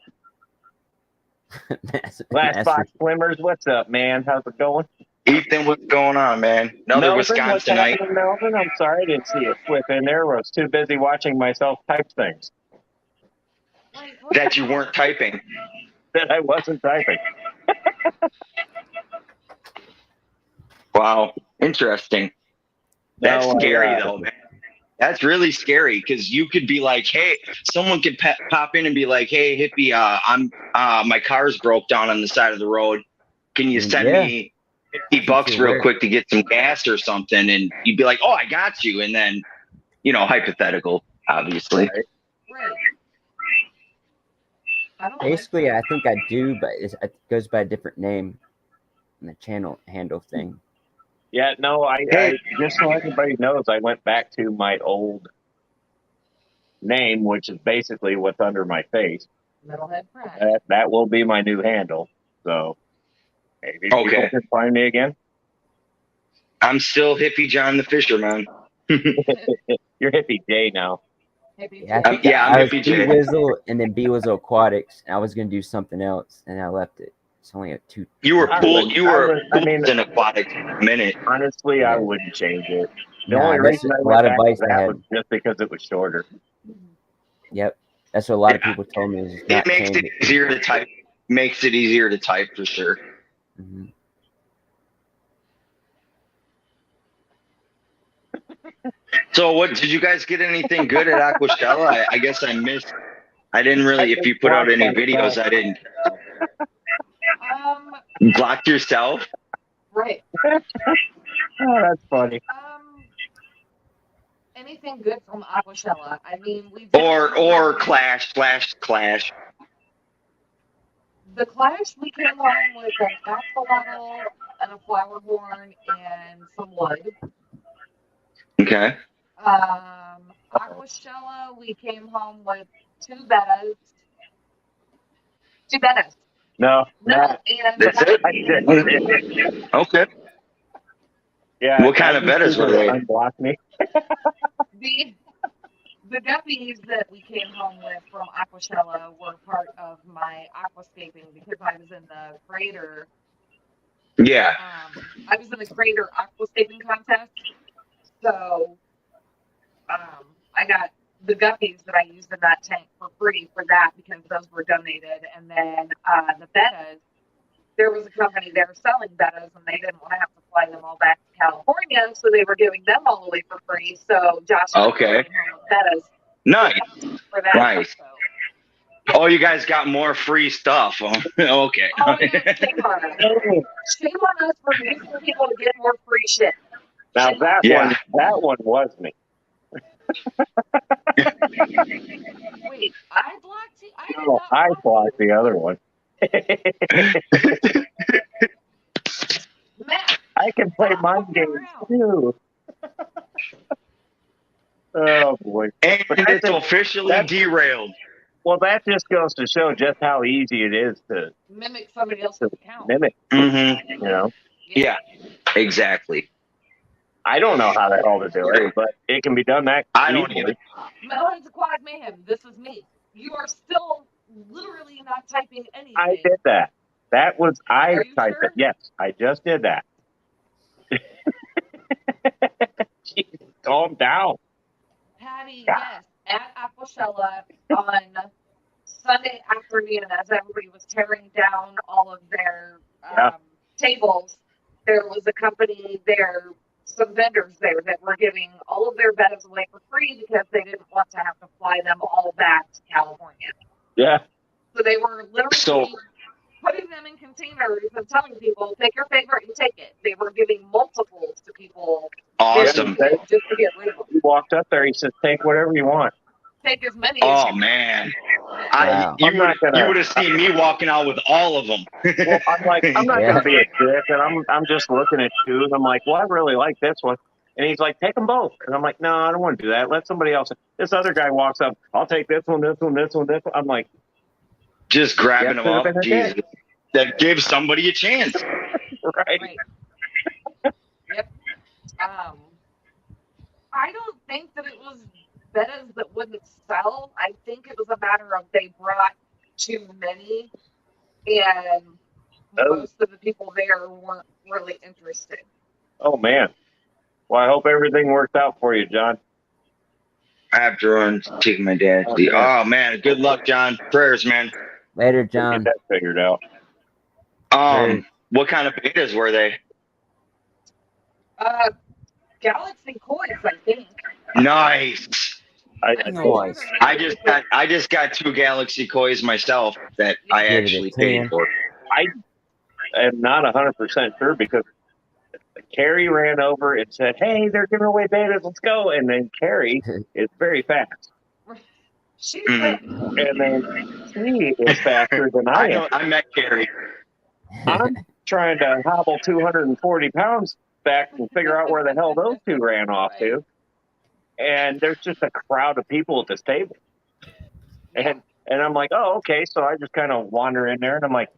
Last Master. Box Slimmers, what's up, man? How's it going? Ethan, what's going on, man? Another Melvin, what's Wisconsinite. happening, Melvin? I'm sorry I didn't see it slip in there. I was too busy watching myself type things Wait, what That the you heck? weren't typing. that I wasn't typing. Wow, interesting. That's No, scary though, man. That's really scary because you could be like, hey, someone could pop in and be like, hey, hippie, I'm my car's broke down on the side of the road. Can you send Yeah. me $50 you real aware. quick to get some gas or something? And you'd be like, oh, I got you. And then, hypothetical, obviously. Right. I don't Basically, I think I do, but it goes by a different name in the channel handle thing. Yeah, no, I Hey. just so everybody knows, I went back to my old name, which is basically what's under my face. Metalhead Pride. That will be my new handle. So maybe people Okay. can find me again. I'm still hippie John the Fisherman. You're Hippie J now. Hippie Yeah, I J. think yeah, I'm I was Hippie B J. Wizzle and then B Wizzle Aquatics, and I was gonna do something else, and I left it. It's only a 2. You were I cool. would- You I were would- I cool mean- in aquatics for a minute. Honestly, I Yeah. wouldn't change it. The Nah, only that's reason I a went lot of back to advice I that had. was just because it was shorter. Yep, that's what a lot of Yeah. people told me. Is just It not makes change it easier to type. Makes it easier to type for sure. Mhm. So, what did you guys get anything good at Aquashella? I guess I missed. I didn't really. If you put out any videos, I didn't. Block yourself. Right. Oh, that's funny. Anything good from Aquashella? I mean, we did Or Clash. the Clash. We came home with an axolotl and a flower horn and some wood. Okay. Aquashella, we came home with two bettas. Two bettas. No, And That's it. Okay. yeah. What kind I of just bettas were figured they? Unblock me. The guppies that we came home with from Aquashella were part of my aquascaping because I was in the greater Yeah. aquascaping contest. So I got the guppies that I used in that tank for free for that because those were donated. And then the bettas, there was a company there selling bettas and they didn't want to have to fly them all back to California, so they were giving them all away for free. So Josh and I Okay. came home with bettas Nice. for that. Nice. So. Oh, you guys got more free stuff. Okay. Oh, yeah, shame on us. Shame on us for using people to get more free shit. Now that Yeah. one was me. Wait, I blocked you? I did No, not I block blocked you. the other one. Matt, I can play stop mind fucking games around. too. Oh boy. And But it's officially derailed. Well, that just goes to show just how easy it is to Mimic somebody else's account. mimic. Mm-hmm. You know, Yeah. Exactly. I don't know how the hell to do it, but it can be done that I don't easily. either. Metalhead's Aquatic Mayhem. This is me. You are still literally not typing anything. I did that. That was I Are you typed sure? it. Yes, I just did that. Jeez, calm down. Patty, yes, at Aquashella on Sunday afternoon, as everybody was tearing down all of their tables, there was a company there, some vendors there that were giving all of their bettas away for free because they didn't want to have to fly them all back to California. Yeah. So they were literally putting them in containers and telling people, take your favorite and take it. They were giving multiples to people. Awesome. Just to get rid of them. He walked up there. He said, "Take whatever you want." Take as many as Oh you man. Wow. You would have seen me walking out with all of them. Well, I'm like, I'm not Yeah. gonna be a dick, and I'm just looking at two, and I'm like, well, I really like this one, and he's like, take them both, and I'm like, no, I don't want to do that. Let somebody else. This other guy walks up, I'll take this one, this one, this one, this one. I'm like, Just grabbing them could've up. been a Jesus. dick. That gives somebody a chance. Right. Yep. I don't think that it was bettas that wouldn't sell. I think it was a matter of they brought too many and Oh. most of the people there weren't really interested. Oh man. Well, I hope everything works out for you, John. I have to run to take my dad. Okay. Oh man, good luck, John. Prayers, man. Later, Get John. that figured out. What kind of betas were they? Galaxy Coins, I think. Nice. Nice. I just got 2 Galaxy Kois myself that I Give it a actually paid 10. for. I am not 100% sure because Carrie ran over and said, "Hey, they're giving away betas. Let's go!" And then Carrie is very fast, She's Mhm. and then she is faster than I I am. know. I met Carrie. I'm trying to hobble 240 pounds back and figure out where the hell those two ran off to. And there's just a crowd of people at this table. And I'm like, oh, okay. So I just kind of wander in there and I'm like,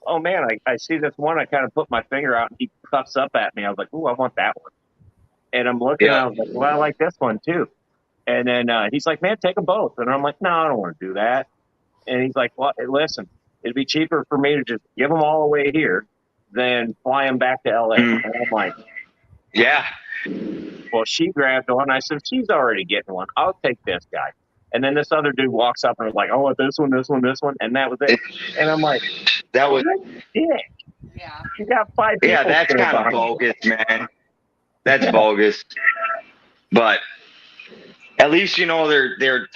oh man, I see this one. I kind of put my finger out and he puffs up at me. I was like, ooh, I want that one. And I'm looking and I was like, well, I like this one too. And then he's like, man, take them both. And I'm like, no, I don't want to do that. And he's like, well, listen, it'd be cheaper for me to just give them all away here than fly them back to LA. And I'm like, Yeah. well, she grabbed one. I said, she's already getting one. I'll take this guy. And then this other dude walks up and was like, I want this one, this one, this one. And that was it. And I'm like, That was. yeah. Yeah. You got 5 people. Yeah, that's still kind of behind you. bogus, man. That's bogus. But at least you know they're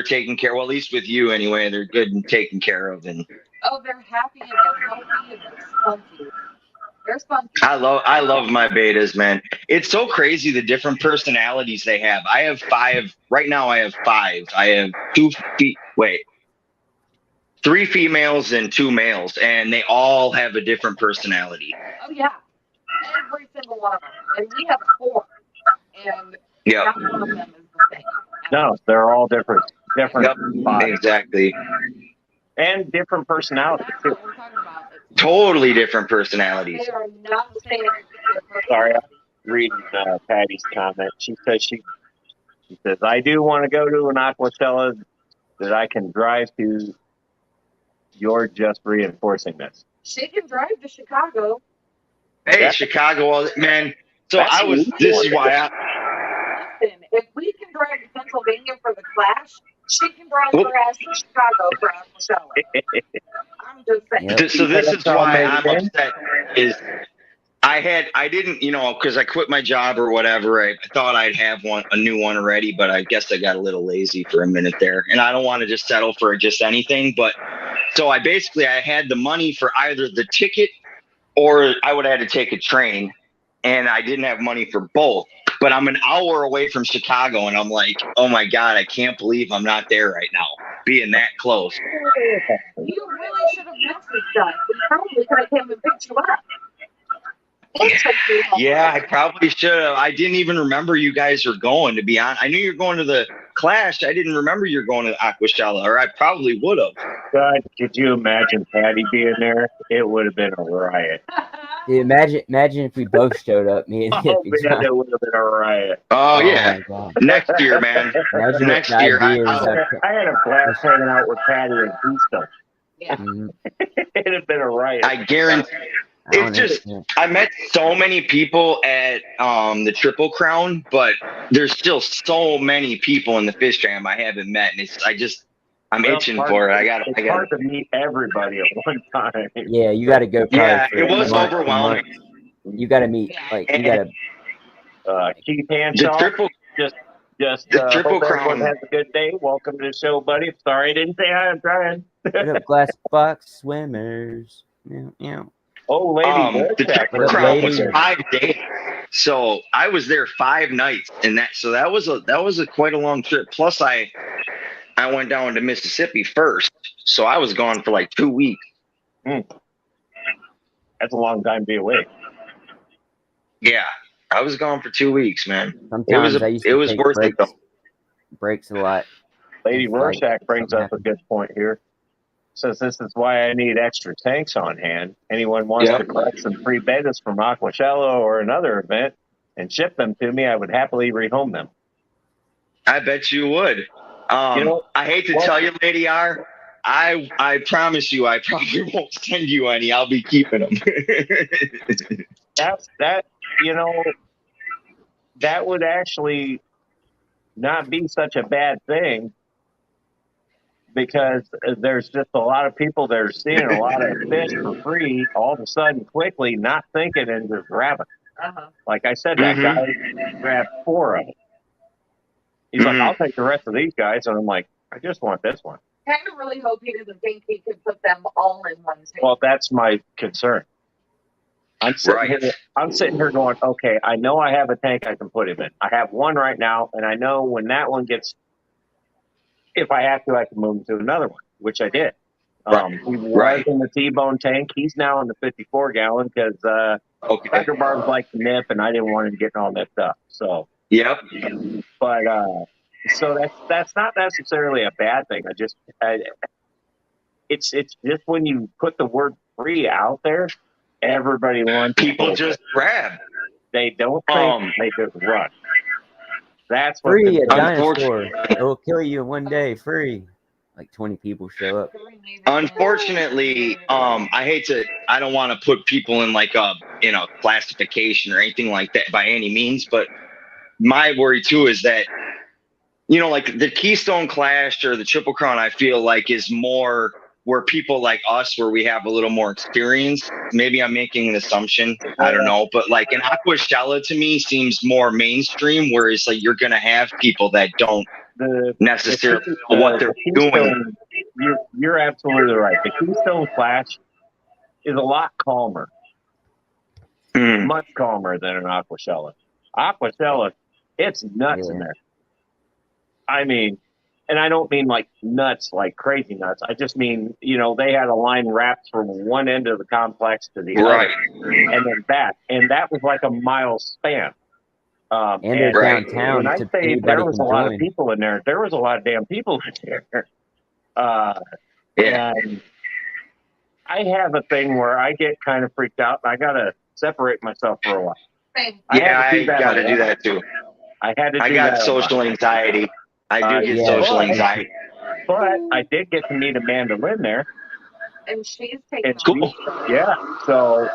taken care. Well, at least with you anyway, they're good and taken care of. And Oh, they're happy and they're healthy and they're spunky. They're spunky. I love my betas, man. It's so crazy the different personalities they have. I have 5 right now. I have 5. I have 3 females and 2 males, and they all have a different personality. Oh yeah, every single one of them. And we have 4, and Yep. not one of them is the same. No, they're all different Yep. bodies Exactly. and different personalities That's too. what we're talking about. It's Totally different personalities. They are not the same. Sorry, I'm reading Patty's comment. She says, I do want to go to an Aquacella that I can drive to. You're just reinforcing this. She can drive to Chicago. Hey, Yeah. Chicago, man. So That's this is why I. Listen, if we can drive to Pennsylvania for the Clash, she can drive her ass to Chicago for Aquacella. I'm just saying. Yep. So this is why I'm Mayhem? upset. Is I didn't, because I quit my job or whatever. I thought I'd have a new one already, but I guess I got a little lazy for a minute there. And I don't want to just settle for just anything. But so I had the money for either the ticket or I would have had to take a train, and I didn't have money for both. But I'm an hour away from Chicago, and I'm like, oh my God, I can't believe I'm not there right now, being that close. You really should have messaged us. We probably could have came and picked you up. Yeah, I probably should have. I didn't even remember you guys were going, to be honest. I knew you were going to the Clash. I didn't remember you were going to Aquacella, or I probably would have. God, could you imagine Patty being there? It would have been a riot. Dude, imagine if we both showed up, me and Oh, Hippie. man, it would have been a riot. Oh, yeah. my God. Next year, man. Imagine Next if the year, idea I- was I had a blast hanging out with Patty and Keystone. Yeah. It'd have been a riot. I guarantee. It's just, I met so many people at the Triple Crown, but there's still so many people in the Fish Jam I haven't met, and I'm itching for it. It's hard to meet everybody at one time. Yeah, you got to go. Yeah, for it was months and overwhelming. months. You got to meet, like, you got to. Keith The Hanshaw, Triple, just the Triple hope everyone Crown. has a good day. Welcome to the show, buddy. Sorry I didn't say hi. I'm trying. What up, glass box swimmers? Yeah. Oh, lady, The Wolfpack. Triple Crown was lady. 5 days, so I was there 5 nights, and that was a quite a long trip. Plus, I went down to Mississippi first, so I was gone for like 2 weeks. That's a long time to be away. Yeah, I was gone for 2 weeks, man. Sometimes I used to it was take worth it breaks, though. breaks a lot. Lady It's like Rorschach brings something up a good point here. Says this is why I need extra tanks on hand. Anyone wants to collect some free betas from Aquacella or another event and ship them to me, I would happily rehome them. I bet you would. I hate to tell you, Lady R, I promise you, I probably won't send you any. I'll be keeping them. That you know, that would actually not be such a bad thing because there's just a lot of people that are seeing a lot of fish for free all of a sudden quickly, not thinking and just grabbing. Like I said, that guy grabbed 4 of them. He's like, I'll take the rest of these guys. And I'm like, I just want this one. Kind of really hope he doesn't think he could put them all in one tank. Well, that's my concern. I'm sitting here going, okay, I know I have a tank I can put him in. I have one right now, and I know when that one gets, if I have to, I can move him to another one, which I did. He was in the T-bone tank. He's now in the 54 gallon because Tiger Barbs like to nip, and I didn't want him getting all nipped up. So but so that's not necessarily a bad thing. It's just when you put the word free out there, everybody wants people just grab. They don't think, they just run. That's what free a dinosaur. It will kill you in one day. Free. Like 20 people show up. Unfortunately, I don't want to put people in like a classification or anything like that by any means, but my worry too is that like the Keystone Clash or the Triple Crown, I feel like is more where people like us, where we have a little more experience. Maybe I'm making an assumption. I don't know. But like an Aquashella to me seems more mainstream, whereas like you're going to have people that don't necessarily know what they're doing. You're absolutely right. The Keystone Clash is a lot calmer. Much calmer than an Aquashella. Aquashella, it's nuts in there. I mean, and I don't mean like nuts, like crazy nuts. I just mean, they had a line wrapped from one end of the complex to the other, and then back, and that was like a mile span. And they're downtown. When I say there was a lot of people in there, there was a lot of damn people in there. And I have a thing where I get kind of freaked out, and I gotta separate myself for a while. I gotta do that too. I got social anxiety. I do get social anxiety. But I did get to meet Amanda Lynn there. And she's taking cool. So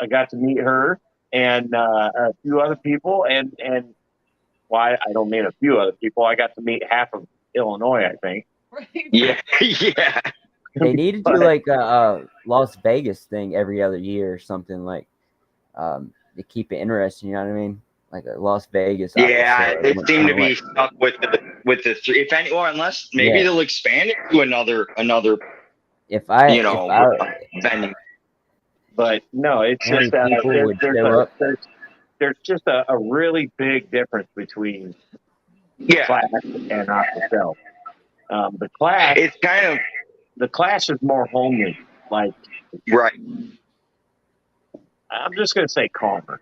I got to meet her and a few other people. And why I don't mean a few other people. I got to meet half of Illinois, I think. Yeah. They need to do like a Las Vegas thing every other year or something, like to keep it interesting. You know what I mean? Like a Las Vegas. Yeah, they seem to be stuck with the three. If any, or unless maybe they'll expand it to another. If I venue. But no, it's just there's just a really big difference between Clash and Aquashella. The Clash, it's kind of the Clash is more homely, like I'm just gonna say calmer,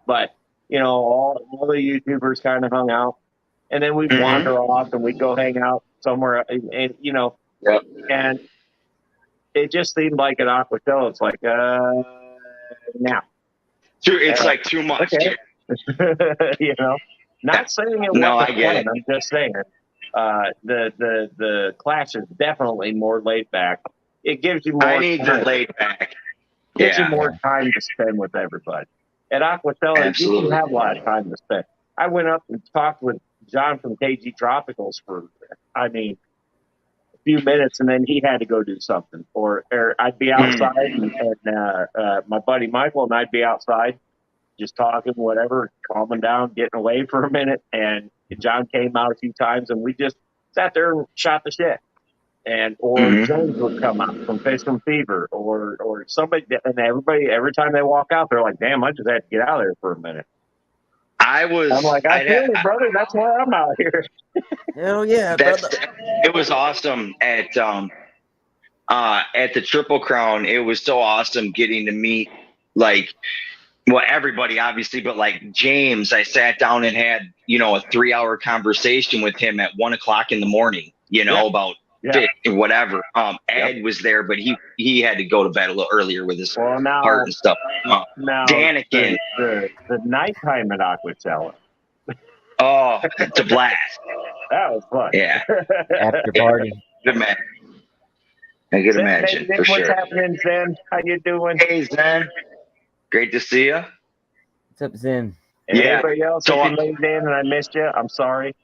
but. All the YouTubers kind of hung out, and then we'd wander off and we'd go hang out somewhere, and and it just seemed like an Aquashella. It's like, now. It's like too much. Okay. Not saying it wasn't fun. I'm just saying the Clash is definitely more laid back. It gives you more. I need the laid back. Gives you more time to spend with everybody. At Aquashella, you didn't have a lot of time to spend. I went up and talked with John from KG Tropicals for, a few minutes, and then he had to go do something. Or I'd be outside, and my buddy Michael and I'd be outside just talking, whatever, calming down, getting away for a minute. And John came out a few times, and we just sat there and shot the shit. Or James would come out from Fish from Fever, or somebody, and everybody, every time they walk out, they're like, damn, I just had to get out of there for a minute. I'm like, I feel it, brother. That's why I'm out here. Hell yeah, brother. It was awesome at the Triple Crown. It was so awesome getting to meet, everybody, obviously, but like James, I sat down and had, a 3-hour conversation with him at 1:00 in the morning, about fit and whatever. Ed was there, but he had to go to bed a little earlier with his heart and stuff. Now Danikin, the nighttime at Aquashella. Oh, it's a blast. That was fun. Yeah. After party. Good man. I can imagine for What's sure. happening, Zen? How you doing? Hey, Zen. Great to see you. What's up, Zen? And Yeah. anybody else, So, if you laid in and I missed you, I'm sorry.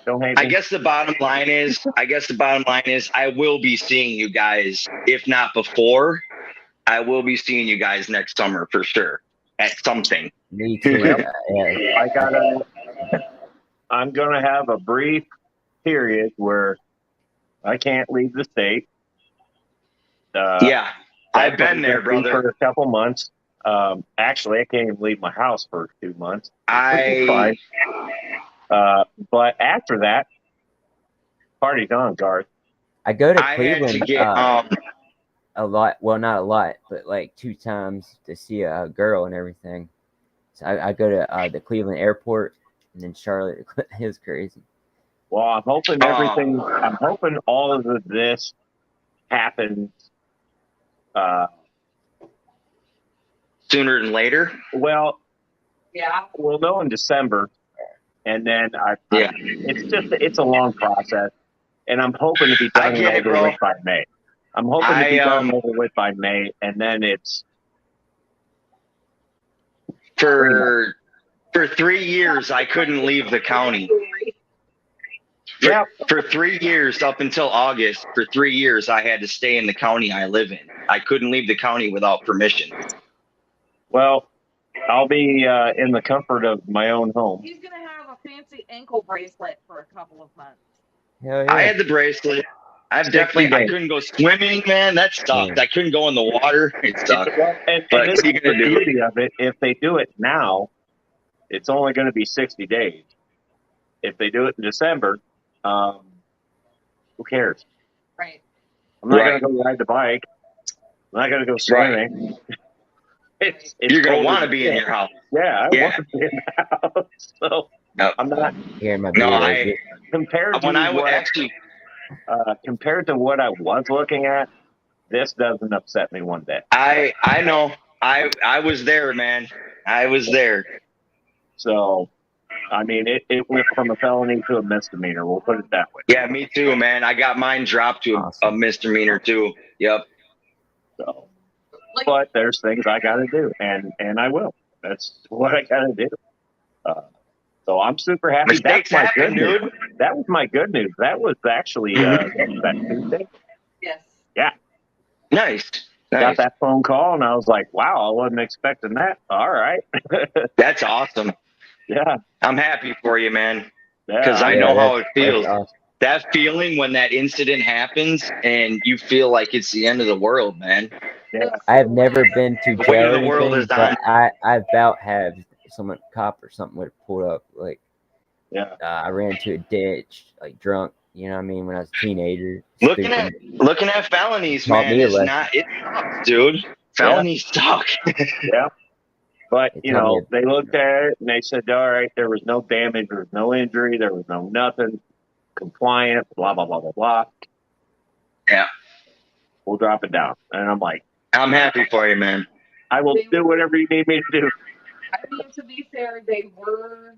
Don't hate me. I guess the bottom line is, I will be seeing you guys, if not before, I will be seeing you guys next summer for sure at something. Me too. Yep. Yeah. I'm gonna have a brief period where I can't leave the state. Yeah, I've been there, brother. For a couple months. Actually, I can't even leave my house for 2 months. I But after that, party's on, Garth. I go to had Cleveland to get a lot. Well, not a lot, but like 2 times to see a girl and everything. So I go to the Cleveland airport and then Charlotte. It was crazy. Well, I'm hoping everything. I'm hoping all of this happens. sooner than later. Well, Yeah. we'll know in December, and then it's a long process, and I'm hoping to be I done get it, over bro. with by May. I'm hoping to be done over with by May, and then it's for 3 years I couldn't leave the county. Yeah. For 3 years up until August, for 3 years I had to stay in the county I live in. I couldn't leave the county without permission. Well, I'll be in the comfort of my own home. He's gonna have a fancy ankle bracelet for a couple of months. Hell yeah. I had the bracelet. I couldn't go swimming, man. That sucked. Yeah. I couldn't go in the water. It sucked. And But this is you the gonna do beauty of it. If they do it now, it's only going to be 60 days. If they do it in December, who cares? Right. I'm not going to go ride the bike. I'm not going to go swimming. It's You're gonna cold want to as be shit. in your house. Yeah, I want to be in the house. So No. I'm not Hearing my No, beer. compared to when I would what, actually, compared to what I was looking at. This doesn't upset me one bit. I know. I was there, man. I was there. So, I mean, it went from a felony to a misdemeanor. We'll put it that way. Yeah, me too, man. I got mine dropped to a misdemeanor too. Yep. So, but there's things I got to do, and I will. That's what I got to do. So I'm super happy. Mistakes That's my happen, good dude. news. That was my good news. That was actually that Tuesday. Yes. Yeah. Nice. Got that phone call, and I was like, wow, I wasn't expecting that. All right. That's awesome. Yeah. I'm happy for you, man. Yeah, Because I know how it feels. Awesome. That feeling when that incident happens and you feel like it's the end of the world, man. Yeah. I have never been to The jail way or the world anything, is but I about have. Someone, cop or something, would have pulled up. Like, Yeah. I ran into a ditch, like drunk. You know what I mean? When I was a teenager. Looking Stupid. at felonies, Taught man, me a it's lesson. not. It sucks, dude. Felonies suck. Yeah. But, It you taught know, me they looked at it and they said, all right, there was no damage, there was no injury, there was no nothing, compliant, blah, blah, blah, blah, blah. Yeah. We'll drop it down. And I'm like, I'm happy for you, man. I will do whatever you need me to do. I mean, to be fair, they were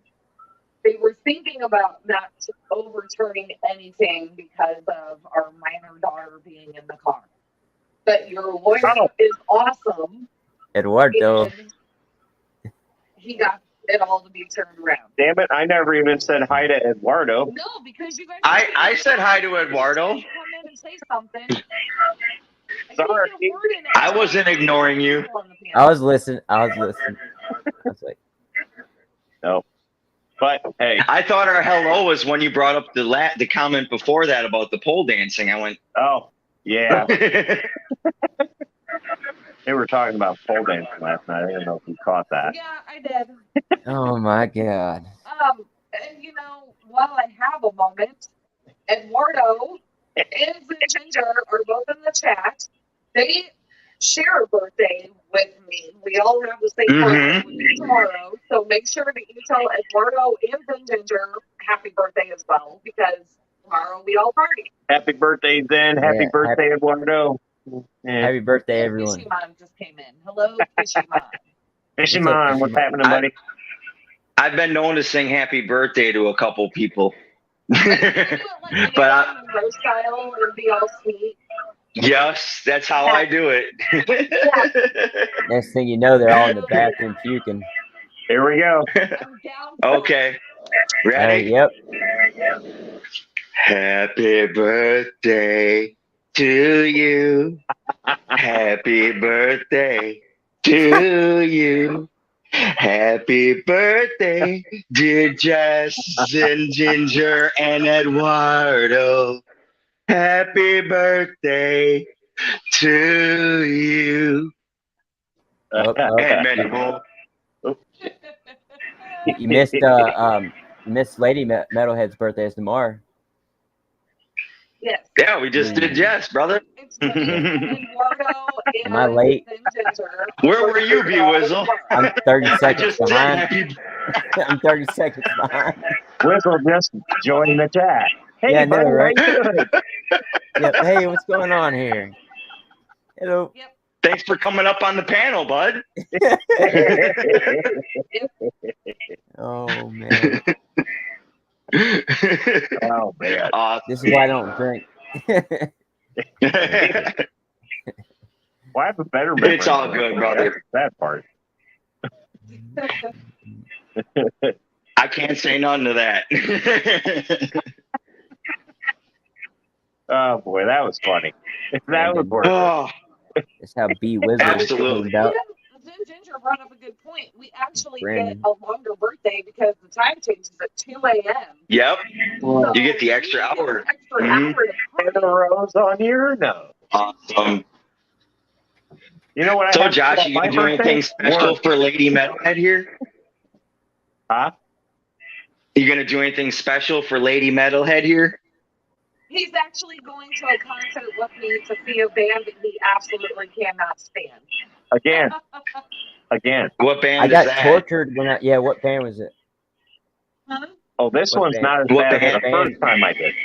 thinking about not overturning anything because of our minor daughter being in the car. But your lawyer is awesome. Eduardo. And he got it all to be turned around. Damn it, I never even said hi to Eduardo. No, because you guys. I said hi to Eduardo. Come in and say something. Sorry. I wasn't ignoring you. I was listening. I was like, No. But, hey. I thought our hello was when you brought up the comment before that about the pole dancing. I went, Oh, yeah. They were talking about pole dancing last night. I didn't know if you caught that. Yeah, I did. oh my God. And you know, while I have a moment, Eduardo and Ginger are both in the chat. They share a birthday with me. We all have the same birthday tomorrow, so make sure that you tell Eduardo and Ginger happy birthday as well, because tomorrow we all party. Happy birthday, Zen. Happy Yeah, birthday, Eduardo. Yeah. Happy birthday, everyone. Fishimon just came in. Hello, Fishimon. Fishimon, what's happening, buddy? I've been known to sing happy birthday to a couple people. But But roast style and be all sweet. Yes, that's how I do it. Next thing you know, they're all in the bathroom puking. Here we go. I'm down for Okay. Ready? Yep. Happy birthday to you. Happy birthday to you. Happy birthday, dear Jess and Ginger and Eduardo. Happy birthday to you. Oh, And many more. you missed Lady Metalhead's birthday is tomorrow. Yes. Yeah, we just did Jess, brother. It's Eduardo Am I and late? Ginger. Where were you, B Wizzle? I'm 30 I seconds just behind. said happy. I'm 30 seconds behind. Whistle just joined the chat. Hey, Yeah, I know, buddy, right? how you doing? Yep. Hey, what's going on here? Hello. Yep. Thanks for coming up on the panel, bud. Oh man, Oh man. this is why I don't drink. Well, I have a better memory. It's all good, brother. That's the sad part. I can't say none to that. Oh boy, that was funny. That was worth it. Oh, That's how B Wizard Absolutely. came about. Ginger brought up a good point. We actually Brandon. get a longer birthday because the time changes at 2 a.m. yep. So You get the extra we get hour. an extra Mhm. hour to And the party. rose on your nose. Awesome. You know what I So, have Josh, for you my gonna do birthday? anything special Work. for Lady Metalhead here? Huh? You gonna do anything special for Lady Metalhead here? He's actually going to a concert with me to see a band that he absolutely cannot stand. Again. What band I is got that? tortured when I. Yeah, what band was it? Huh? Oh, this What one's band? not as What bad as the band? first time I did.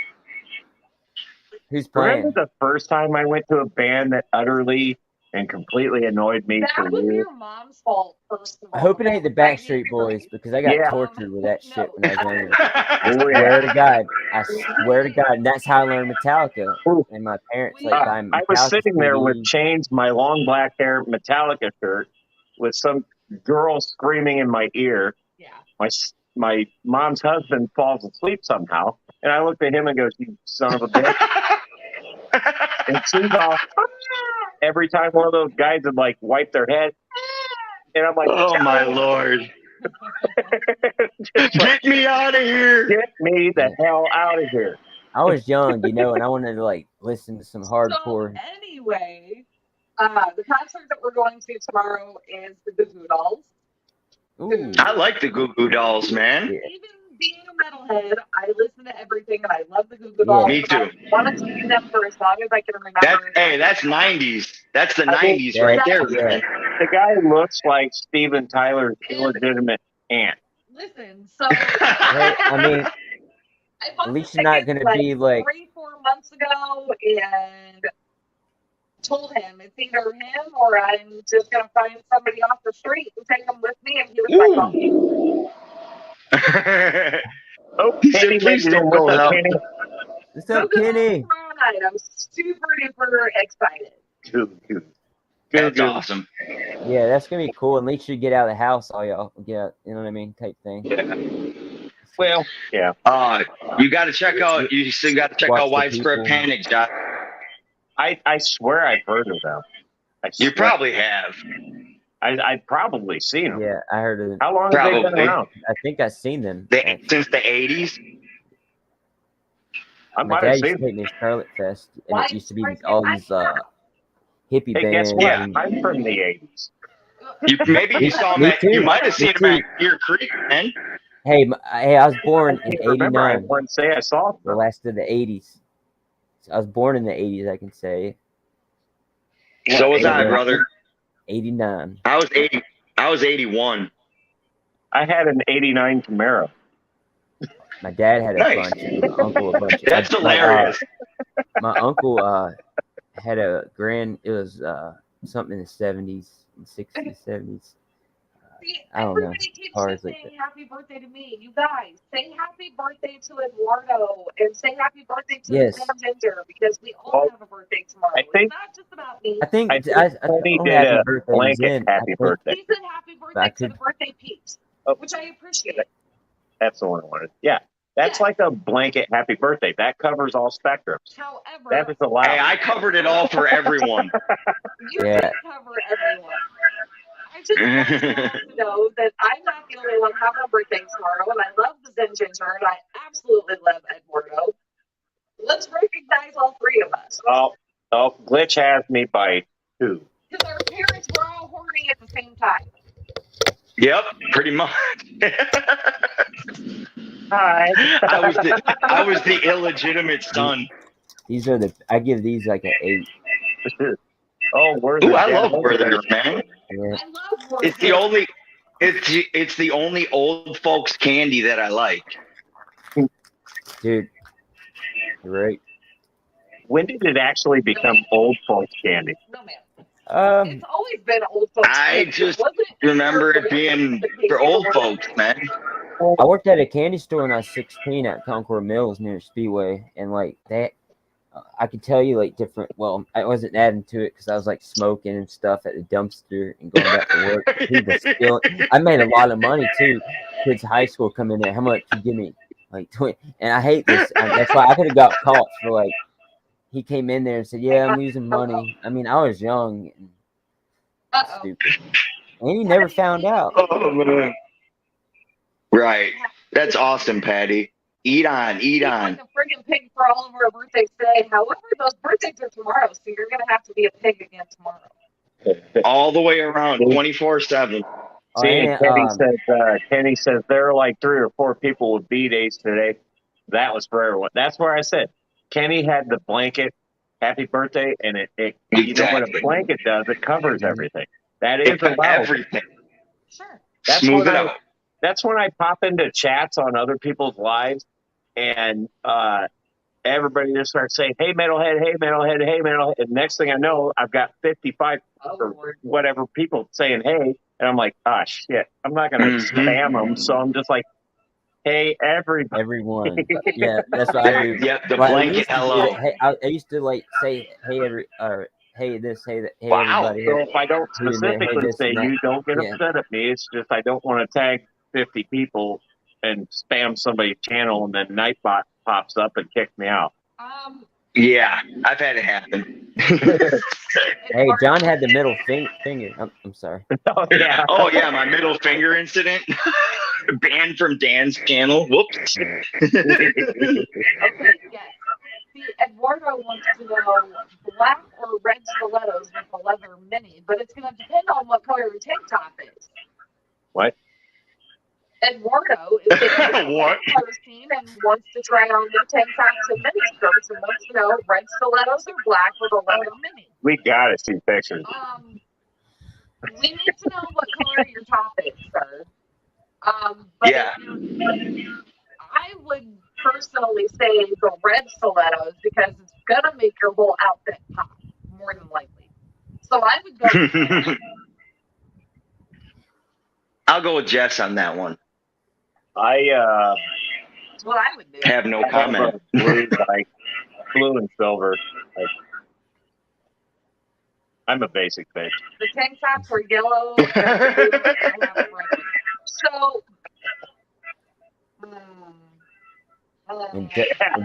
Who's Remember playing? the first time I went to a band that utterly and completely annoyed me for That was years? your mom's fault, first of all. I hope it ain't the I Backstreet need Boys to- because I got Yeah. tortured with that shit No. when I was younger. I Oh, swear yeah. to God. I swear to God. And that's how I learned Metallica. Ooh. And my parents like buying I was Metallica sitting there with CDs. chains, my long black hair Metallica shirt, with some girl screaming in my ear. Yeah. My mom's husband falls asleep somehow, and I looked at him and goes, "You son of a bitch!" And she's all, every time one of those guys would like wipe their head, and I'm like, Oh my Lord! Get me out of here! get me the hell out of here! I was young, and I wanted to like listen to some hardcore. So anyway, the concert that we're going to tomorrow is the Goo Goo Dolls. Ooh. I like the Goo Goo Dolls, man. Yeah. Even being a metalhead, I listen to everything and I love the Goo Goo Dolls. Me too. I wanted to see them for as long as I can remember. That's 90s. That's the I mean, 90s right there, yeah. man. The guy looks like Steven Tyler's illegitimate aunt. Listen, so Hey, I mean, I bought at least the you're not tickets, gonna be like. 3-4 months ago and told him it's either him or I'm just gonna find somebody off the street and take him with me, and he was like, "Oh, Oh, He said, Kenny, "Please maybe don't what's go up, out." Kenny? What's Goo up, Goo Kenny? tomorrow night." I'm super duper excited. Good. That's awesome. Yeah, that's gonna be cool. At least you get out of the house, all y'all. Yeah, you know what I mean, type thing. Well, yeah. You got to check out. You still got to check Watch out the Widespread people. Panic, Josh. I swear I've heard of them. You probably have. I've probably seen them. Yeah, I heard of it. How long have they been Probably. around? I think I've seen them. Since the 80s. I My might dad have used seen to them. take me to Charlotte Fest, and Why it used to be break all it? these hippie Hey, guess bands. what? Yeah. And, I'm from the 80s. Maybe you saw them Me at, too. you might have seen Me them at too. Deer Creek, man. hey, I was born I in can't remember. I '89. wouldn't say I saw The them. last of the '80s. So I was born in the '80s. I can say So was I, 89? brother. '89. I was 80. I was 81. I had an 89 Camaro. My dad had a Nice. bunch, and my uncle a bunch. That's hilarious. My uncle had a grand. It was something in the '70s and '60s, '70s. See, I don't know. everybody keeps Cars saying like that. happy birthday to me. You guys, say happy birthday to Eduardo and say happy birthday to Yes. Sam Ginger because we all Well, have a birthday tomorrow. I think- it's not just about me. I think I think I Tony told did happy a birthday to blanket Zen. I happy think- birthday. He said happy birthday I to could- the birthday peeps, Oh. which I appreciate. That's the one I wanted. Yeah. That's Yeah. like a blanket happy birthday. That covers all spectrums. However, That is allowed. Hey, I covered it all for everyone. you Yeah. did cover everyone. I just want you all to know that I'm not the only one having a birthday tomorrow, and I love the Zen Ginger, and I absolutely love Eduardo. Let's recognize all three of us. Oh, Glitch has me by 2. Because our parents were all horny at the same time. Yep, pretty much. Hi. I was the illegitimate son. These are I give these like an 8. Oh, Werther. Ooh, I love Werther's, man. Yeah. I love Werther. It's the only old folks candy that I like. Dude. You're right. When did it actually become old folks candy? No, man. Um, It's always been old folks. I candy. just Wasn't remember it being for old folks, man. I worked at a candy store when I was 16 at Concord Mills near Speedway, and like that, I could tell you like different. Well, I wasn't adding to it because I was like smoking and stuff at the dumpster and going back to work. People stealing. I made a lot of money too. Kids in high school come in there. How much you give me? Like 20. And I hate this. That's why I could have got caught for like. He came in there and said, "Yeah, I'm losing money." I mean, I was young and stupid, and he never found out. Oh, man. Right. That's awesome, Patty. Eat on, eat on. Like a friggin' pig for all of our birthdays today. However, those birthdays are tomorrow, so you're gonna have to be a pig again tomorrow. All the way around, 24/7. See, and, Kenny says there are like 3 or 4 people with B days today. That was for everyone. That's where I said Kenny had the blanket happy birthday, and it you know what a Exactly. blanket does? It covers everything. That is allowed. Everything. Sure. Smooth it out. That's when I pop into chats on other people's lives, and everybody just starts saying, "Hey, metalhead! Hey, metalhead! Hey, metalhead!" And next thing I know, I've got 55 or whatever people saying, "Hey," and I'm like, "Ah, shit! I'm not gonna spam them." So I'm just like, "Hey, everybody!" everyone. Yeah, that's what I do. Yep, the Well, I blanket used to do hello. it. Hey, I used to like say, "Hey, hey this, hey that, hey Wow. everybody." So Hey. if I don't Hey, specifically this say and that. you, don't get Yeah. upset at me. It's just I don't want to tag 50 people and spam somebody's channel, and then Nightbot pops up and kicks me out. Yeah, I've had it happen. Hey, John had the middle finger. I'm sorry. Oh yeah. Oh yeah, my middle finger incident. Banned from Dan's channel. Whoops. Okay, yes. See, Eduardo wants to know black or red stilettos with a leather mini, but it's going to depend on what color your tank top is. What? Eduardo is a What? color scene and wants to try on new tank tops and mini skirts and wants to know red stilettos or black with a leather mini. We gotta see pictures. We need to know what color your top is, sir. But Yeah. I would personally say the red stilettos because it's gonna make your whole outfit pop, more than likely. So I would go with red. I'll go with Jess on that one. That's what I would do. Have no comment. Blue, like blue and silver. Like, I'm a basic bitch. The tank tops were yellow and blue, and I have a red one. So, And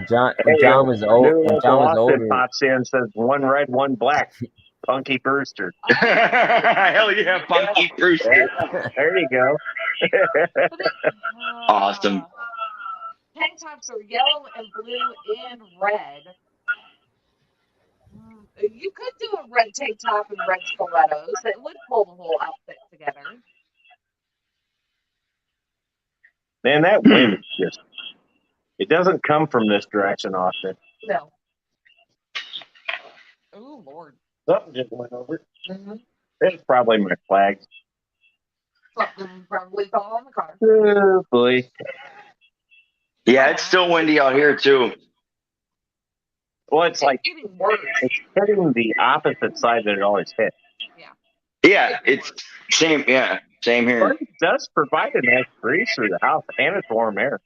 John was old. When John was older. Pops in and says one red, one black. Punky Brewster. Hell yeah, Punky Brewster. There you go. Awesome. Tank tops are yellow and blue and red. You could do a red tank top and red stilettos. It would pull the whole outfit together. Man, that wind is just, it doesn't come from this direction often. No. Oh, Lord. Something just went over. It's probably my flag. Something probably fell on the car. Oh, boy. Yeah, it's still windy out here too. Well, it's like getting worse. it's hitting the opposite side that it always hits. Yeah. Yeah, it's same. Yeah, same here. But it does provide a nice breeze through the house, and it's warm air.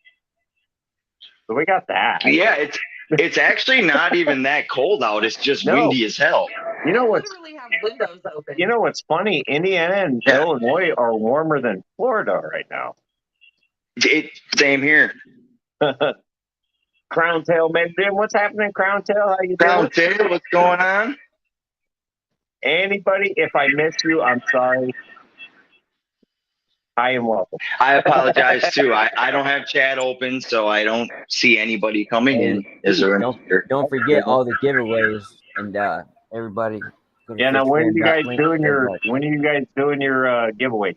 So we got that. Yeah, it's actually not even that cold out. It's just No. windy as hell. You know I what's literally have windows open. you know what's funny? Indiana and Yeah. Illinois are warmer than Florida right now. Same here. Crown Tail, man. What's happening, Crown Tail? How you Crown doing? Tail, what's going on? Anybody, if I miss you, I'm sorry. I am welcome. I apologize too. I don't have chat open, so I don't see anybody coming in. Is there Don't forget all the giveaways and everybody. Yeah, now when are you guys doing your giveaway?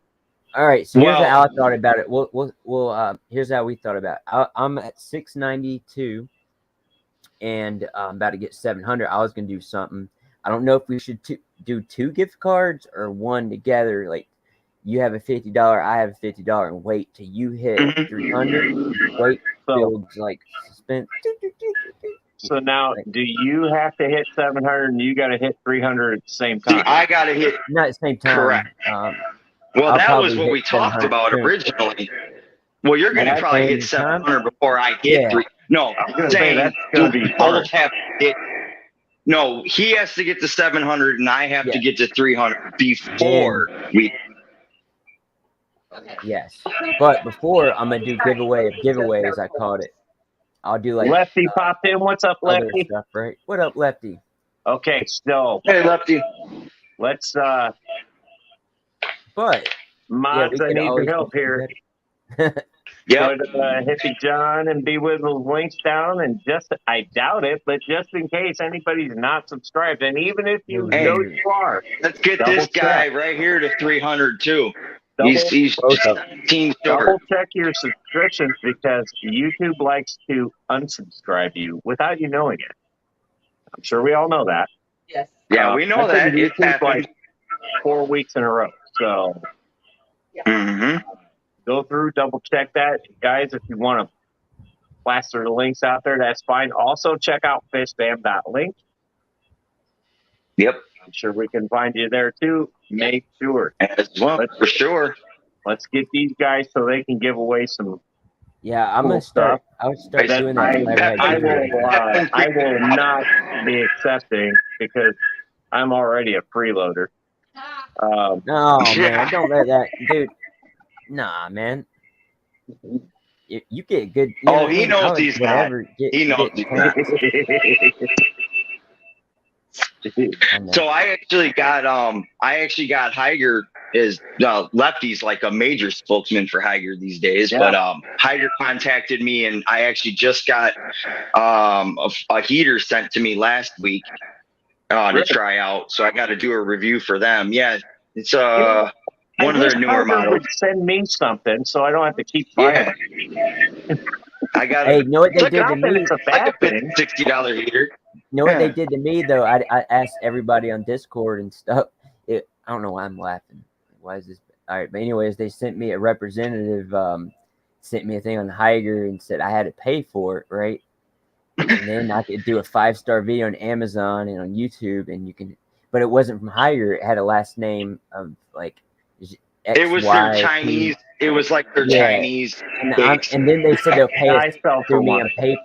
All right, so here's Well- how I thought about it. We'll here's how we thought about it. I'm at 692, and I'm about to get 700. I was gonna do something. I don't know if we should do 2 gift cards or one together. Like, you have a $50, I have a $50, and wait till you hit Mhm. 300. Wait, So, builds like suspense. so now, do you have to hit 700 and you got to hit 300 at the same See, time? I gotta hit. Not at the same time. Correct. Well, I'll that was probably what hit we talked 700 about soon. originally. Well, you're gonna At probably the hit same time? 700 before I hit Yeah. 3. No, I was gonna say, saying that's gonna we be both hard. have to hit. No, he has to get to 700, and I have to Yeah. get to 300 before we. Yes. But before, I'm going to do giveaway of giveaways, I called it. I'll do like Lefty popped in. What's up, other Lefty? stuff, right? What up, Lefty? Okay, so Hey, Lefty. let's But mods, we I can need your always help do here. better. Yep. Put Hippie John and Be Wizzle's links down, and just I doubt it, but just in case anybody's not subscribed, and even if you Hey. know you are, Let's get Double this guy right here to 300 too. double, He's Both of them. 17 double short. check your subscriptions because YouTube likes to unsubscribe you without you knowing it. I'm sure we all know that. Yes. Yeah, we know I've been that. to It's YouTube happened. like 4 weeks in a row. So Mm-hmm. go through, double check that, guys. If you want to plaster the links out there, that's fine. Also, check out fishbam.link. Yep. I'm sure we can find you there too. Make sure. As well, for sure. Let's get these guys so they can give away some. Yeah, I'm Cool going to start. stuff. I would start That doing that. I will not be accepting because I'm already a freeloader. No, man, don't let that, dude. Nah, man. You get good. You know what I He mean? knows I would he's not. whatever, He knows he's not. So I actually got Higer is Lefty's like a major spokesman for Higer these days. Yeah. But Higer contacted me, and I actually just got a heater sent to me last week to try out. So I got to do a review for them. Yeah, it's one of their newer models. Would send me something so I don't have to keep buying. I got Hey, you know what they Look, did Not to that me? it's a I bad could thing. fit $60 heater. You know what they Yeah. did to me though? I asked everybody on Discord and stuff. I don't know why I'm laughing. Why is this? All right, but anyways, they sent me a representative. Sent me a thing on Higer and said I had to pay for it, right? And then I could do a 5-star video on Amazon and on YouTube, and you can. But it wasn't from Higer. It had a last name of like. It was their Chinese. It was like their Chinese. And then they said they'll pay I us fell for through me one. on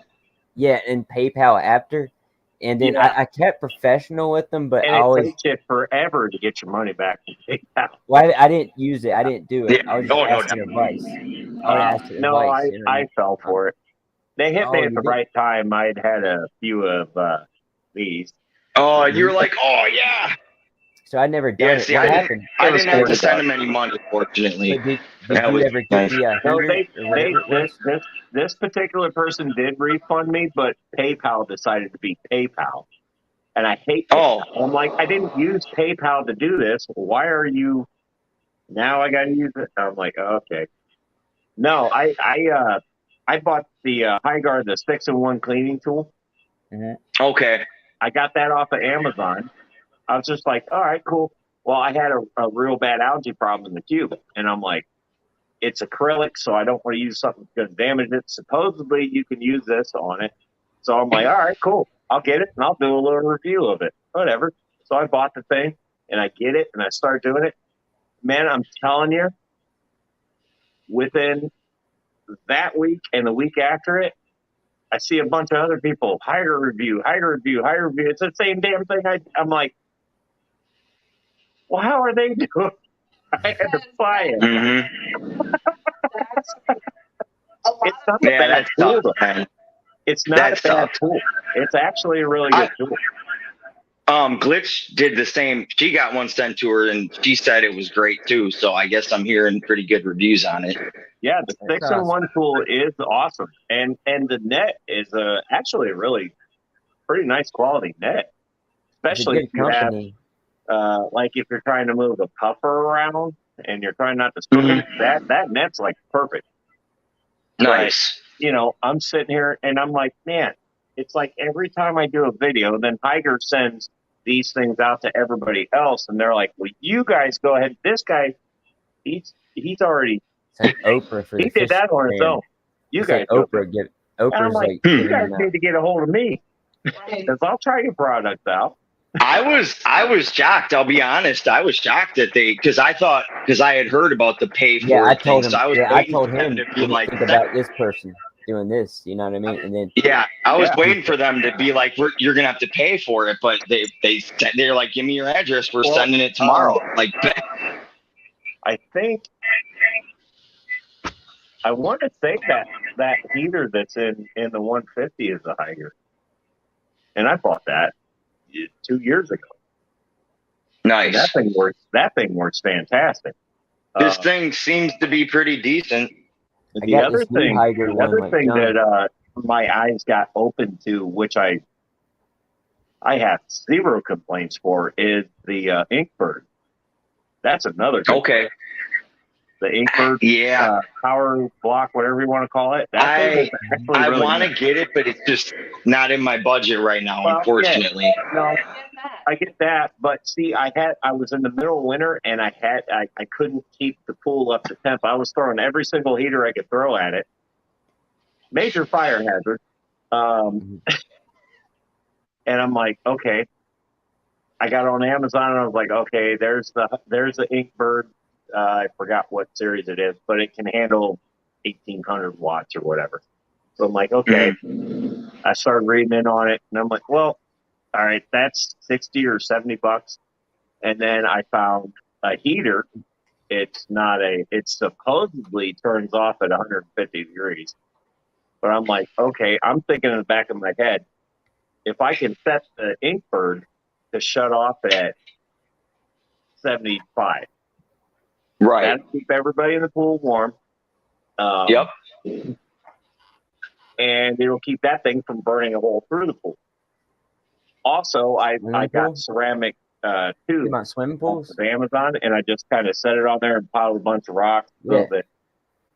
and PayPal after. And then Yeah. I kept professional with them, but And I it always takes you forever to get your money back from PayPal. well, I didn't use it. I didn't do it. Yeah. I was just No, asking advice. I would ask No, advice. You know what I I mean? fell for it. They hit me Oh, at you the did? right time. I'd had a few of these. Oh, and you were like, oh yeah. So I never done Yeah. it. See, What I happened? didn't have to $40. send them any money, fortunately. But did That you was ever get nice. the No, heater or whatever it was? this particular person did refund me, but PayPal decided to be PayPal. And I hate PayPal. Oh. I'm like, I didn't use PayPal to do this. Why are you now I gotta use it? I'm like, okay. No, I bought the HiGuard, the 6-in-1 cleaning tool. Okay. I got that off of Amazon. I was just like, all right, cool. Well, I had a real bad algae problem in the cube, and I'm like, it's acrylic, so I don't want to use something that's going to damage it. Supposedly, you can use this on it. So I'm like, all right, cool. I'll get it, and I'll do a little review of it. Whatever. So I bought the thing, and I get it and I start doing it, man, I'm telling you, within that week and the week after it, I see a bunch of other people, higher review. It's the same damn thing. I'm like, well, how are they doing? I had to buy it. Mm-hmm. It's not a bad that's tool, tough, man. It's not That's a bad tough. tool. It's actually a really good tool. Glitch did the same. She got one sent to her, and she said it was great too. So I guess I'm hearing pretty good reviews on it. Yeah, the 6-in-1 tool is awesome, and the net is actually a really pretty nice quality net, especially if you have like if you're trying to move a puffer around and you're trying not to spook it. That net's like perfect. Nice. But, you know, I'm sitting here and I'm like, man, it's like every time I do a video, then Higer sends these things out to everybody else, and they're like, well, you guys go ahead. This guy, he's already. It's like Oprah for he did that on his own. You guys, like Oprah's like, you guys need to get a hold of me because I'll try your products out. I was shocked. I'll be honest. I was shocked that because I had heard about the pay for I told thing, him. So I told him to be like, think about this person doing this. You know what I mean? And then I was waiting for them to be like, you're gonna have to pay for it, but they're like, give me your address. We're sending it tomorrow. I think. I want to say that heater that's in the 150 is a Higer, and I bought that 2 years ago. Nice. And that thing works fantastic. This thing seems to be pretty decent. The other thing that my eyes got open to, which I have zero complaints for, is the Inkbird. That's another good okay. One. The Inkbird, power block, whatever you want to call it. I want to get it, but it's just not in my budget right now, unfortunately. Yeah, no, I get that, but see, I was in the middle of winter, and I couldn't keep the pool up to temp. I was throwing every single heater I could throw at it. Major fire hazard. And I'm like, okay. I got it on Amazon, and I was like, okay, there's the Inkbird. I forgot what series it is, but it can handle 1,800 watts or whatever. So I'm like, okay. I started reading in on it, and I'm like, well, all right, that's $60 or $70. And then I found a heater. It supposedly turns off at 150 degrees. But I'm like, okay, I'm thinking in the back of my head, if I can set the Inkbird to shut off at 75. Right. That'll keep everybody in the pool warm. Yep. And it'll keep that thing from burning a hole through the pool. Also, I got ceramic tubes swimming pools off of Amazon, and I just kind of set it on there and piled a bunch of rocks so that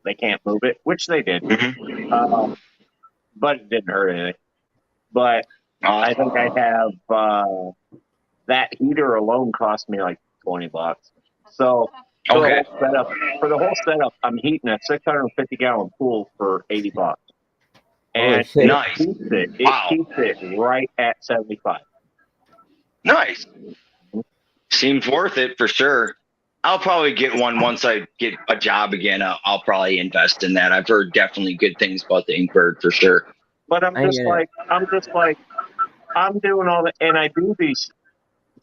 they can't move it, which they did. But it didn't hurt anything. But I think I have that heater alone cost me like $20. So for the whole setup, I'm heating a 650-gallon pool for $80. And nice. It keeps it right at 75. Nice. Seems worth it for sure. I'll probably get one once I get a job again. I'll probably invest in that. I've heard definitely good things about the Inkbird for sure. But I'm just like, I'm doing all that, and I do these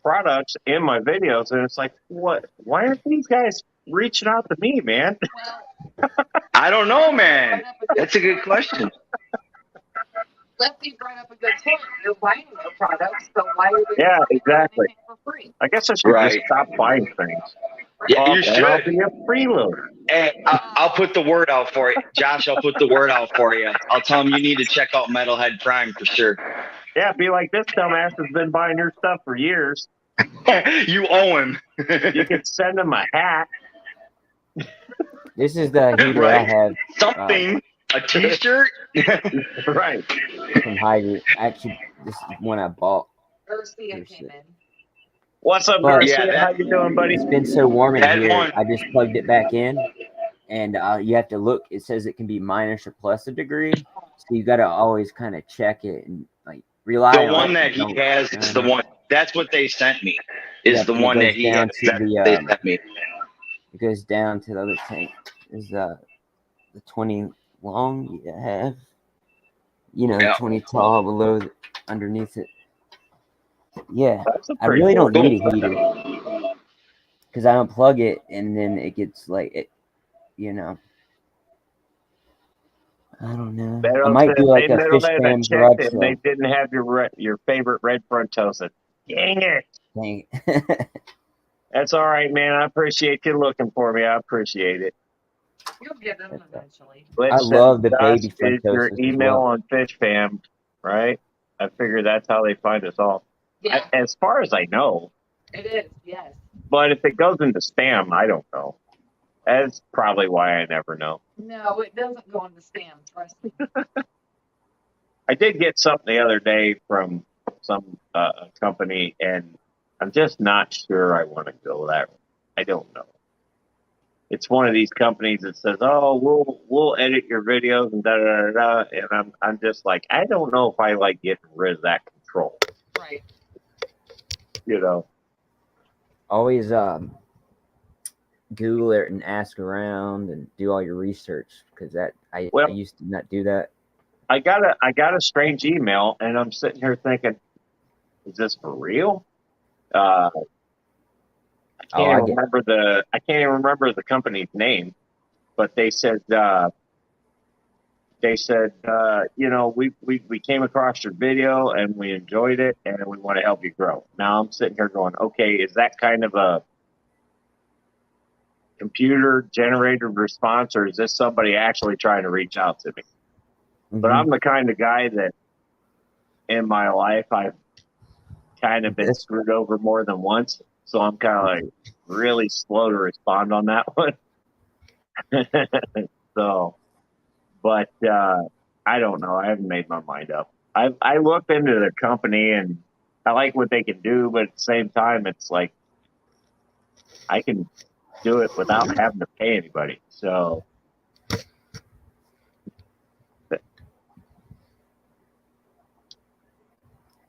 products in my videos, and it's like, what? Why aren't these guys reaching out to me, man? I don't know, man. That's a good question. Lefty brought up a good point. You're buying their products, so why are they exactly for free? I guess I should just stop buying things. Yeah, you should. I'll be a freeloader. Hey, I'll put the word out for you. Josh, I'll put the word out for you. I'll tell him you need to check out Metalhead Prime for sure. Yeah, be like, this dumbass has been buying your stuff for years. You owe him. You can send him a hat. This is the heater I have. Something. A t-shirt? Right. From Higer. Actually, this is one I bought. Garcia came in. What's up, Garcia? How you doing, buddy? It's been so warm in here. I just plugged it back in, and you have to look. It says it can be minus or plus a degree, so you got to always kind of check it and like rely on the one that he has is the one That's what they sent me. Is Yep, the and it one goes that he down had to sent, the, they sent me. It goes down to the other tank. Is the 20 long you have. You know, Yeah. 20 tall below, underneath it. Yeah, That's a I pretty really cool don't need Cool. a heater because I unplug it and then it gets like it. You know, I don't know. I might do They like a middled fish in a fam chick garage and they sale. didn't have your favorite red frontosa. Dang it. Dang it. That's all right, man. I appreciate you looking for me. I appreciate it. You'll get them eventually. I Glitch says love the Dust baby is your frontosas as email well. on Fish Fam, right? I figure that's how they find us all. Yeah, As far as I know, it is. Yes. but if it goes into spam, I don't know. That's probably why I never know. No, it doesn't go into spam. Trust me. I did get something the other day from some company, and I'm just not sure I want to go that way. I don't know. It's one of these companies that says, "Oh, we'll edit your videos and da da da da," and I'm just like, I don't know if I like getting rid of that control. Right. You know, Always Google it and ask around and do all your research because I well, used to not do that. I got a strange email, and I'm sitting here thinking, is this for real? I Oh, can't even remember the company's name, but they said you know, we came across your video and we enjoyed it and we want to help you grow. Now I'm sitting here going, okay, is that kind of a computer generated response or is this somebody actually trying to reach out to me? But I'm the kind of guy that in my life I've kind of been screwed over more than once. So I'm kind of like really slow to respond on that one. So, but I don't know. I haven't made my mind up. I looked into the company and I like what they can do, but at the same time, it's like I can do it without having to pay anybody. So,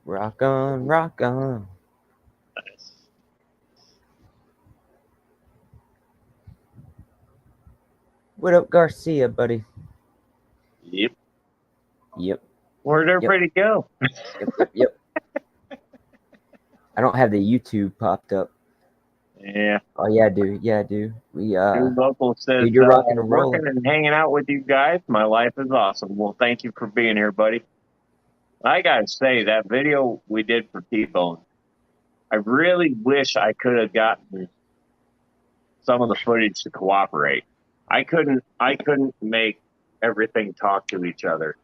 Rock on, rock on. What up, Garcia, buddy? Yep. Yep. Where'd everybody go? Yep. I don't have the YouTube popped up. Yeah. Oh yeah, I do. Yeah, I do. We New Local says, dude, you're rocking and rolling. working and hanging out with you guys. My life is awesome. Well, thank you for being here, buddy. I gotta say that video we did for T-Bone, I really wish I could have gotten some of the footage to cooperate. I couldn't make everything talk to each other,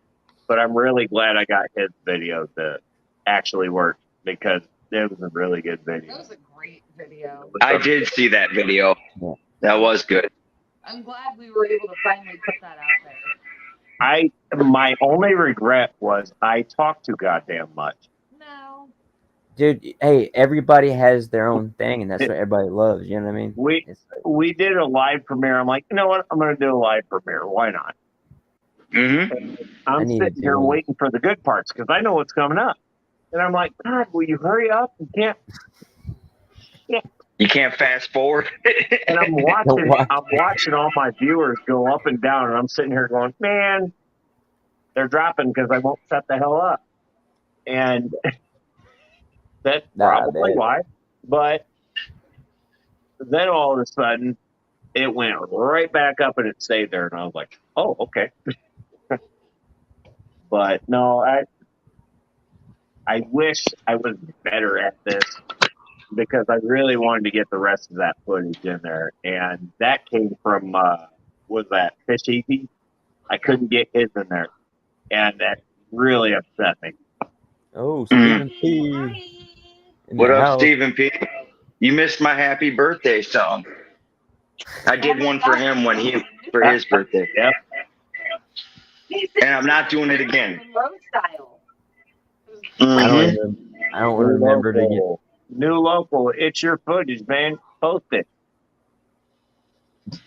but I'm really glad I got his video to actually work because it was a really good video. That was a great video. I did see that video. Yeah. That was good. I'm glad we were able to finally put that out there. My only regret was I talked too goddamn much. No. Dude, hey, everybody has their own thing, and that's what everybody loves. You know what I mean? We did a live premiere. I'm like, you know what? I'm going to do a live premiere. Why not? Mm-hmm. I'm sitting here waiting for the good parts because I know what's coming up. And I'm like, God, will you hurry up? You can't fast forward. And I'm watching all my viewers go up and down, and I'm sitting here going, man, they're dropping because I won't shut the hell up. And that's probably why. But then all of a sudden, it went right back up and it stayed there. And I was like, oh, okay. But no, I wish I was better at this because I really wanted to get the rest of that footage in there. And that came from, was that Fish Easy? I couldn't get his in there. And that really upset me. Oh, Stephen P. What up, Stephen P? You missed my happy birthday song. I did one for him for his birthday. Yep. And I'm not doing it again. I don't remember to get New Local. It's your footage, man. Post it.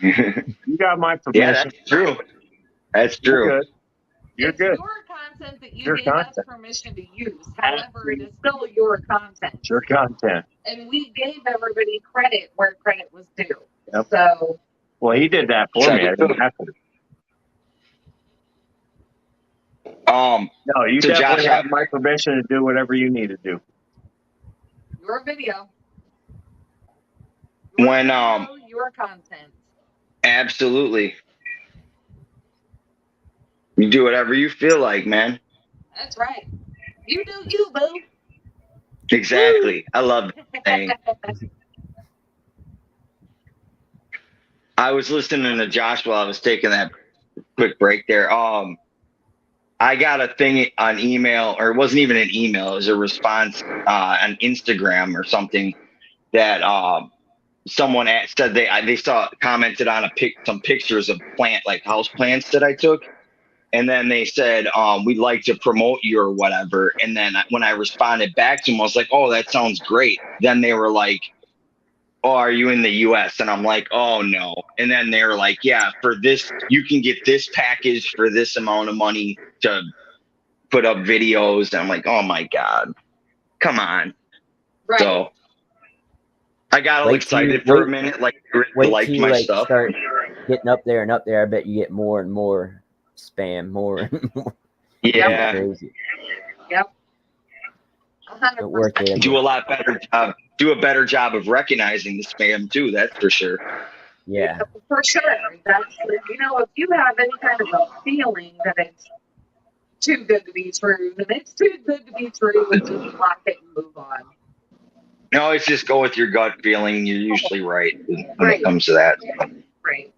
You got my permission. Yeah, that's true. That's true. You're good. It's your content that you Your gave us content. permission to use. However, it is still your content. It's your content. And we gave everybody credit where credit was due. Yep. So, Well, he did that for me. I didn't have to. No, you So definitely Josh, have my permission to do whatever you need to do. your video. When, your content. absolutely. You do whatever you feel like, man. That's right. You do you, boo. Exactly. I love that thing. I was listening to Josh while I was taking that quick break there. I got a thing on email, or it wasn't even an email, it was a response on Instagram or something that someone said they saw commented on some pictures of house plants that I took, and then they said we'd like to promote you or whatever. And then when I responded back to them, I was like, oh, that sounds great. Then they were like, oh, are you in the US? And I'm like, oh no. And then they were like, yeah, for this you can get this package for this amount of money to put up videos. And I'm like, oh my God, come on. Right. So I got all excited for a minute, like really liked my stuff. Start getting up there and up there. I bet you get more and more spam, more and more. Yeah. Crazy. Yep. 100%. But worth it. Do a lot better job. Do a better job of recognizing the spam too. That's for sure. Yeah. For sure. That's, if you have any kind of a feeling that it's too good to be true, then it's too good to be true, and just block it and move on. No, it's just go with your gut feeling. You're usually right when it comes to that. Right.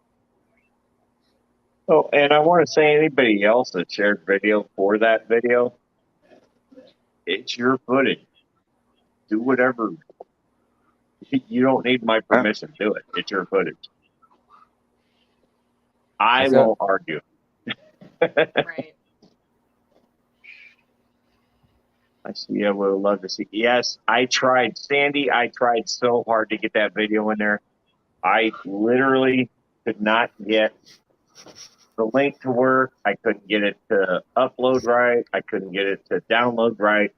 Oh, and I want to say anybody else that shared video for that video, it's your footage. Do whatever. You don't need my permission to do it. It's your footage. I won't argue. Right. I see. I would love to see. Yes, I tried. Sandy, I tried so hard to get that video in there. I literally could not get the link to work. I couldn't get it to upload right. I couldn't get it to download right.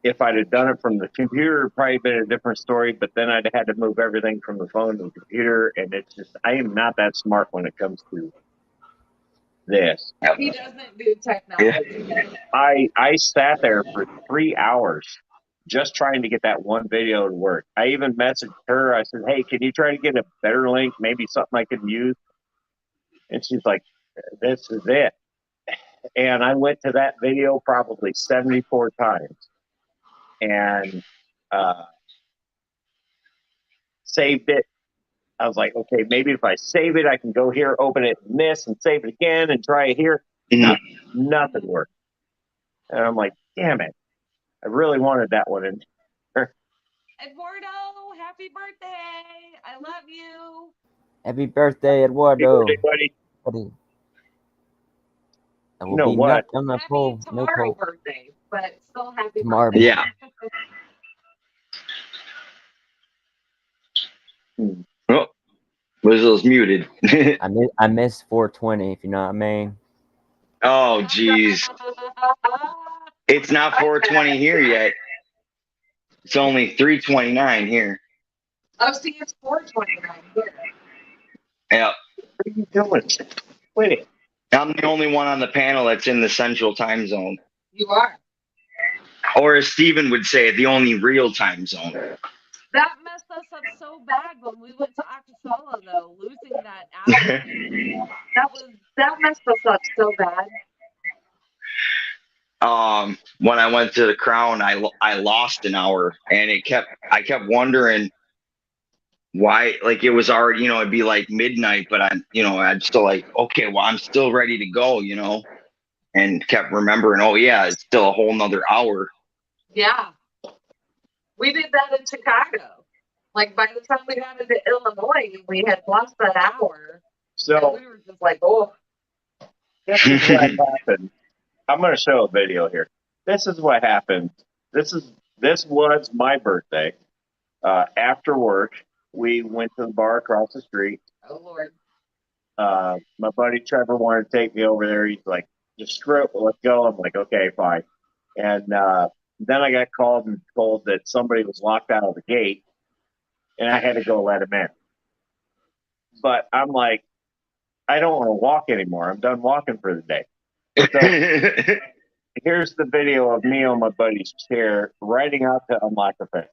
If I'd have done it from the computer, it'd probably been a different story, but then I'd had to move everything from the phone to the computer, and it's just, I am not that smart when it comes to this. He doesn't do technology. I sat there for 3 hours just trying to get that one video to work. I even messaged her. I said, hey, can you try to get a better link, maybe something I could use? And she's like, this is it. And I went to that video probably 74 times and saved it. I was like, okay, maybe if I save it, I can go here, open it in this, and save it again and try it here. Nothing worked. And I'm like, damn it. I really wanted that one in there. Eduardo, happy birthday. I love you. Happy birthday, Eduardo. Happy birthday, buddy. I will You know be what? not on the Happy pole. No tomorrow pole. birthday, but still happy Tomorrow. birthday. Yeah. Oh, Wizzle's muted. I miss 420, if you know what I mean. Oh, geez. It's not 420 here yet. It's only 329 here. Oh, see, it's 429 here. Yeah. What are you doing? Wait. I'm the only one on the panel that's in the central time zone. You are. Or as Steven would say, the only real time zone. That messed us up so bad when we went to Akasala, though, losing that hour. that messed us up so bad. When I went to the Crown, I lost an hour, and I kept wondering why. Like, it was already, it'd be like midnight, but I'd still like, okay, well, I'm still ready to go, and kept remembering, oh yeah, it's still a whole nother hour. Yeah. We did that in Chicago. Like, by the time we got into Illinois, we had lost that hour. So we were just like, oh. This is what happened. I'm going to show a video here. This is what happened. This was my birthday. After work, we went to the bar across the street. Oh, Lord. My buddy Trevor wanted to take me over there. He's like, just screw it, let's go. I'm like, okay, fine. And then I got called and told that somebody was locked out of the gate, and I had to go let him in. But I'm like, I don't want to walk anymore. I'm done walking for the day. So here's the video of me on my buddy's chair riding out to unlock the fence.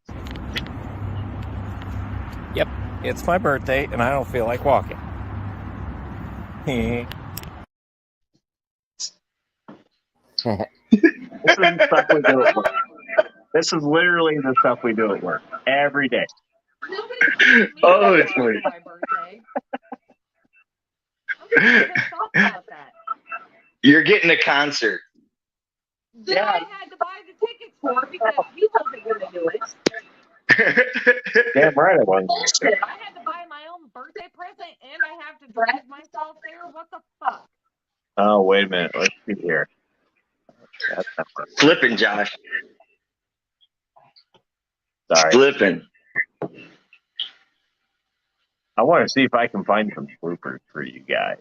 Yep, it's my birthday and I don't feel like walking. This is the stuff we do at work. This is literally the stuff we do at work every day. Oh, it's funny. My birthday. I'm just pissed off about that. You're getting a concert. That I had to buy the tickets for because he wasn't going to do it. Damn right I was. Bullshit. I had to buy my own birthday present and I have to drag myself there. What the fuck? Oh, wait a minute. Let's see here. That's not right. Flipping, Josh. Sorry. Flipping. I want to see if I can find some bloopers for you guys.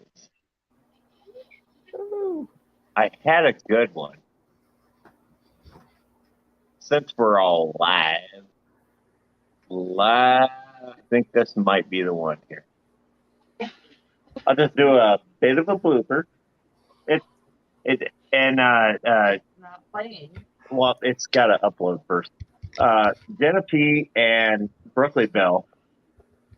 I had a good one. Since we're all live, I think this might be the one here. I'll just do a bit of a blooper. Not playing. Well, it's got to upload first. Jenna P and Brooklyn Bell,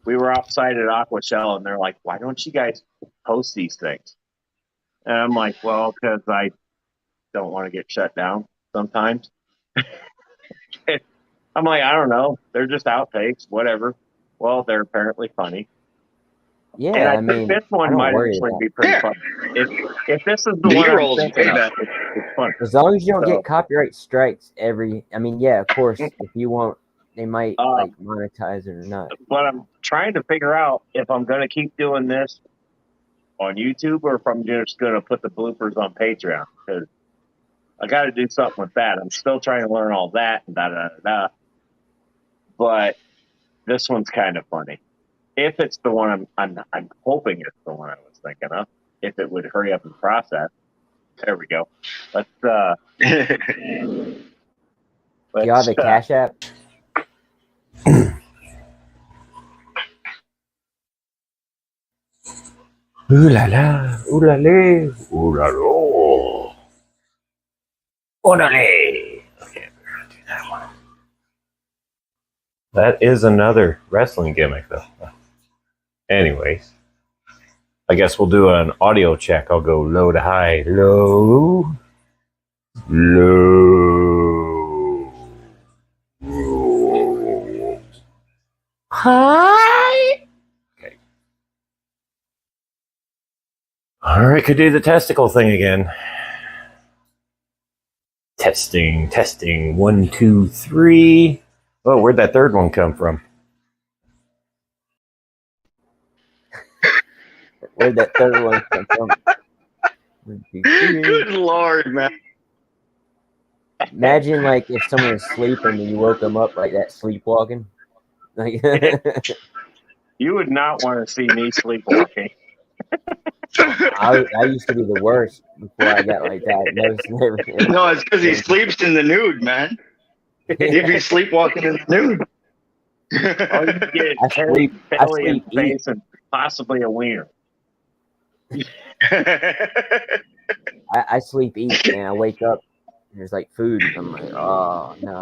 we were outside at Aqua Shell, and they're like, "Why don't you guys post these things?" And I'm like, "Well, because I don't want to get shut down sometimes." I'm like, I don't know. They're just outtakes, whatever. Well, they're apparently funny. Yeah, And I I think mean, this one I don't might worry actually about be pretty Yeah. funny. If this is the one I'm B-roll's thinking way of, better. it's fun. as long as you don't So- get copyright strikes I mean, yeah, of course, if you want, they might like monetize it or not. But I'm trying to figure out if I'm going to keep doing this on YouTube or if I'm just going to put the bloopers on Patreon, because I got to do something with that. I'm still trying to learn all that and da-da-da-da. But this one's kind of funny. If it's the one I'm hoping it's the one I was thinking of. If it would hurry up and process. There we go. Let's Do y'all have a Cash App? Ooh la la, ooh la la, ooh la la. Orale. Okay, we're gonna do that one. That is another wrestling gimmick, though. Anyways, I guess we'll do an audio check. I'll go low to high. Low. Low. Low. High. Okay. All right, could do the testicle thing again. Testing, testing. 1, 2, 3. Oh, where'd that third one come from? Where'd that third one come from? Good Lord, man. Imagine like if someone was sleeping and you woke them up like that, sleepwalking. Like, You would not want to see me sleepwalking. I used to be the worst before I got like diagnosed and everything. No, it's because he sleeps in the nude, man. He'd be sleepwalking in the nude. Or you get I head, sleep- I belly, and sleep, face, and possibly a wiener. I sleep, eat, and I wake up and there's like food. And I'm like, oh no,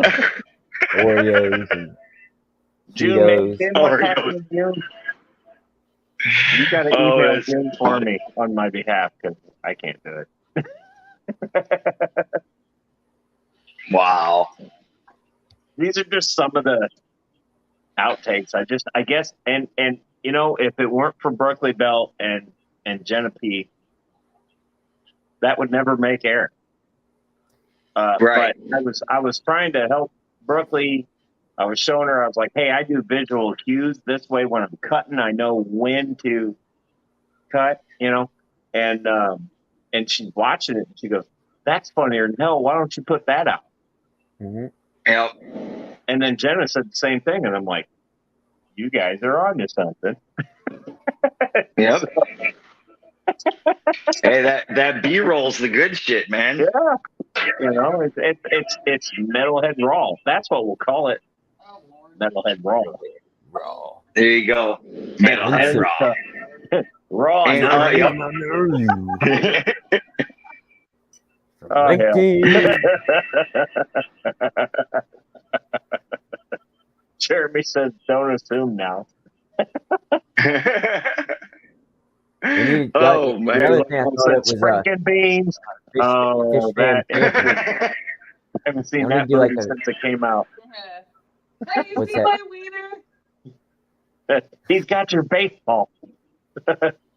Oreos and June, Cheetos. man, what's happening, June? You got to Oh, email it's June for me on my behalf because I can't do it. Wow. These are just some of the outtakes. I guess, and you know, if it weren't for Brooklyn Bell and Jenna P, that would never make air. Right. But I was trying to help Brooklyn. I was showing her. I was like, "Hey, I do visual cues. This way, when I'm cutting, I know when to cut." You know, and she's watching it. And she goes, "That's funnier than hell. Why don't you put that out?" Mm-hmm. Yep. And then Jenna said the same thing, and I'm like, "You guys are on to something." Yep. Hey, that B-roll's the good shit, man. Yeah, it's Metalhead Raw. That's what we'll call it. Oh Lord. Metalhead Raw. Raw. There you go. Metalhead And Raw. Raw. And, not yep. Oh, hell. 19. Jeremy says, "Don't assume now." Oh, man. The other thing I thought it was Franken beans. fish, Oh, fish fan that Franken. I haven't seen I'm that gonna do movie like a- since it came out. Hey, you What's see that? my wiener? He's got your baseball.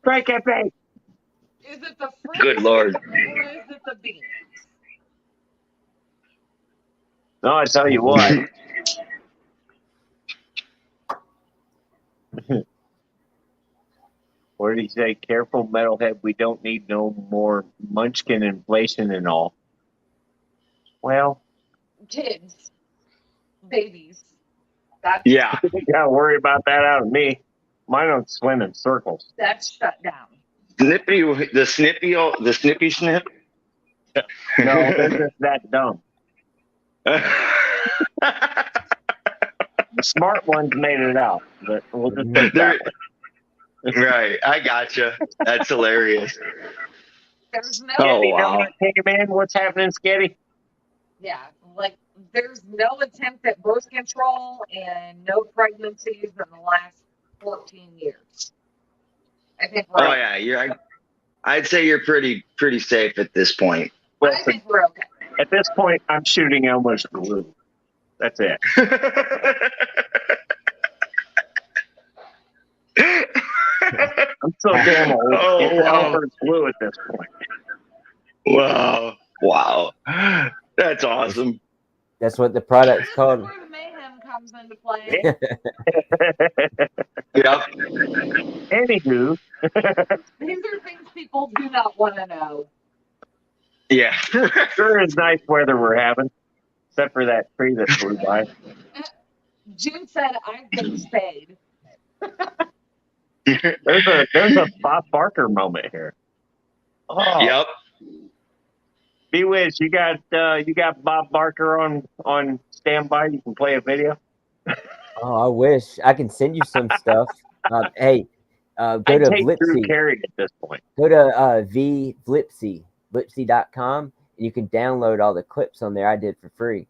Franken bait. Is it the fruit? Good Lord. Or is it the beans? No, I tell you what. What did he say? Careful, metalhead. We don't need no more munchkin inflation and all. Well, Kids. Babies. That's, Yeah. you gotta worry about that out of me. Mine don't swim in circles. that's shut down. The snippy snip. No, they're just that dumb. The smart ones made it out, but we'll just put it that way. Right, I gotcha. That's hilarious. There's no, Oh, Sketty, wow. don't I came in? What's happening, Sketty? yeah, like there's no attempt at birth control and no pregnancies in the last 14 years. I think we're Oh okay. yeah, I'd say you're pretty safe at this point. I Listen, think we're okay. at this point, I'm shooting Elmer's glue. That's it. I'm so damn old. Oh, It's wow. Elmer's glue at this point. Wow. That's awesome. That's what the product's This is called. where the mayhem comes into play. Yep. Anywho, These are things people do not want to know. Yeah. sure is nice weather we're having, except for that tree that flew by. June said, I've been spayed. There's a Bob Barker moment here. Oh, Yep. Bewitch, you got Bob Barker on standby. You can play a video. Oh, I wish I can send you some stuff. Hey, go I to take Drew Vlipsy. Carey at this point. Go to Vlipsy.com, and you can download all the clips on there I did for free.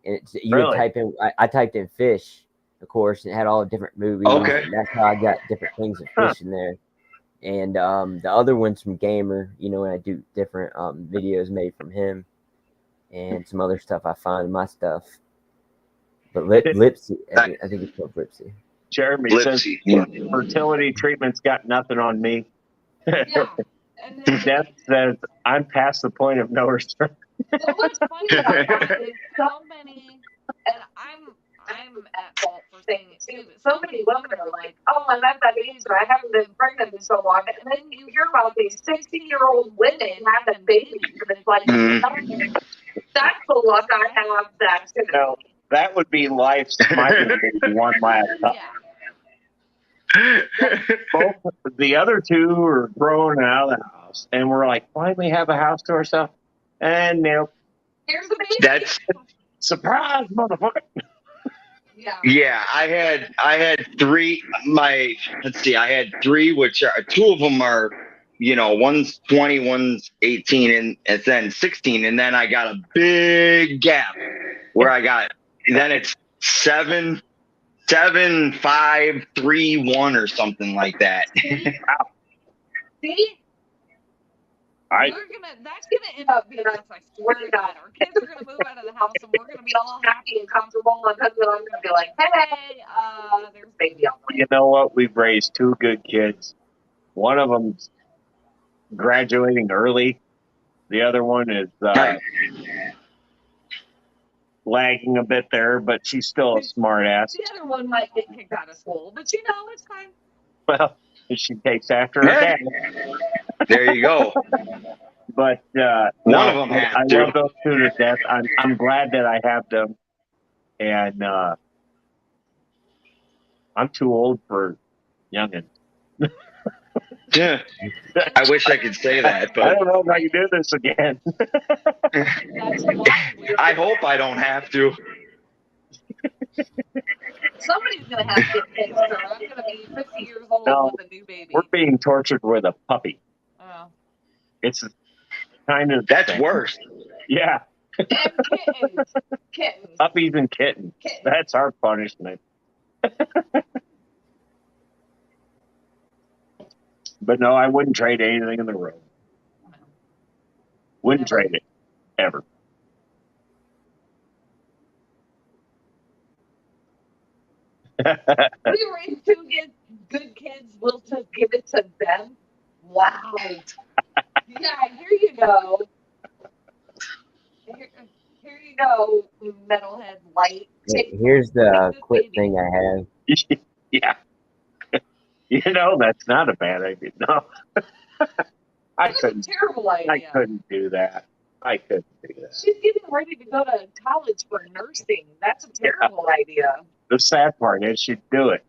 And you would Really? type in. I typed in fish, of course, and it had all the different movies. Okay. And that's how I got different things of fish in there. And the other one's from Gamer. When I do different videos made from him, and some other stuff I find in my stuff. But Lipsy, I think it's called Lipsy. Jeremy Lipsy. says fertility treatment's got nothing on me. Yeah. And then Death says I'm past the point of no return. what's funny about that is so many, and I'm at fault for saying it too, but so many women are like, oh, I'm at that age and I haven't been pregnant in so long. And then you hear about these 60-year-old women having babies. And it's like, that's the luck I have. That's going No, that would be life smiling baby one last time. yeah. Both the other two are grown out of the house, and we're like, why do we have a house to ourselves? And nope, Here's the baby. That's surprise, motherfucker. Yeah. I had three. I had three, which are two of them are, one's 20, one's 18, and then 16, and then I got a big gap where I got. Then it's 7, 5, 3, 1, or something like that. See? That's gonna end up being us, I swear to God. Our kids are gonna move out of the house and we're gonna be all happy and comfortable, and husband and I'm gonna be like, hey, there's baby on the way. You know what? We've raised two good kids. One of them's graduating early. The other one is lagging a bit there, but she's still a smart ass. The other one might get kicked out of school, but it's fine. Well, she takes after her dad. There you go. But One of them I had to. love those two to death. I'm glad that I have them, and I'm too old for youngins. Yeah. I wish I could say that, I but don't know if I can do this again. That's why I hope I don't have to. somebody's gonna have to get fixed, or I'm gonna be 50 years old No, with a new baby. we're being tortured with a puppy. Oh. It's kind of That's thing. worse. Yeah, And kittens. Kittens. puppies and kittens. Kittens. That's our punishment. But no, I wouldn't trade anything in the road. Wouldn't Never. trade it ever. We raised two good kids. We'll just give it to them. Wow. Yeah, here you go. Here you go, Metalhead Light. Here's the this quick baby. thing I have. Yeah. You know, that's not a bad idea. No. I That's a couldn't. terrible I idea. couldn't do that. I couldn't do that. She's getting ready to go to college for nursing. That's a terrible idea. The sad part is she'd do it.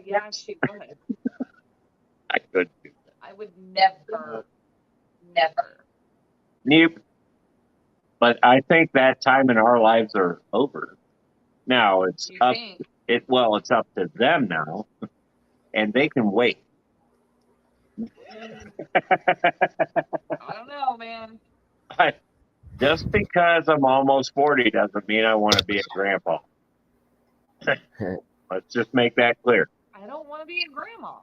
Yeah, she would. I couldn't do that. I would never. Nope. But I think that time in our lives are over. Now it's You up. think? It's up to them now, and they can wait. I don't know, man. Just because I'm almost 40 doesn't mean I want to be a grandpa. Let's just make that clear. I don't want to be a grandma.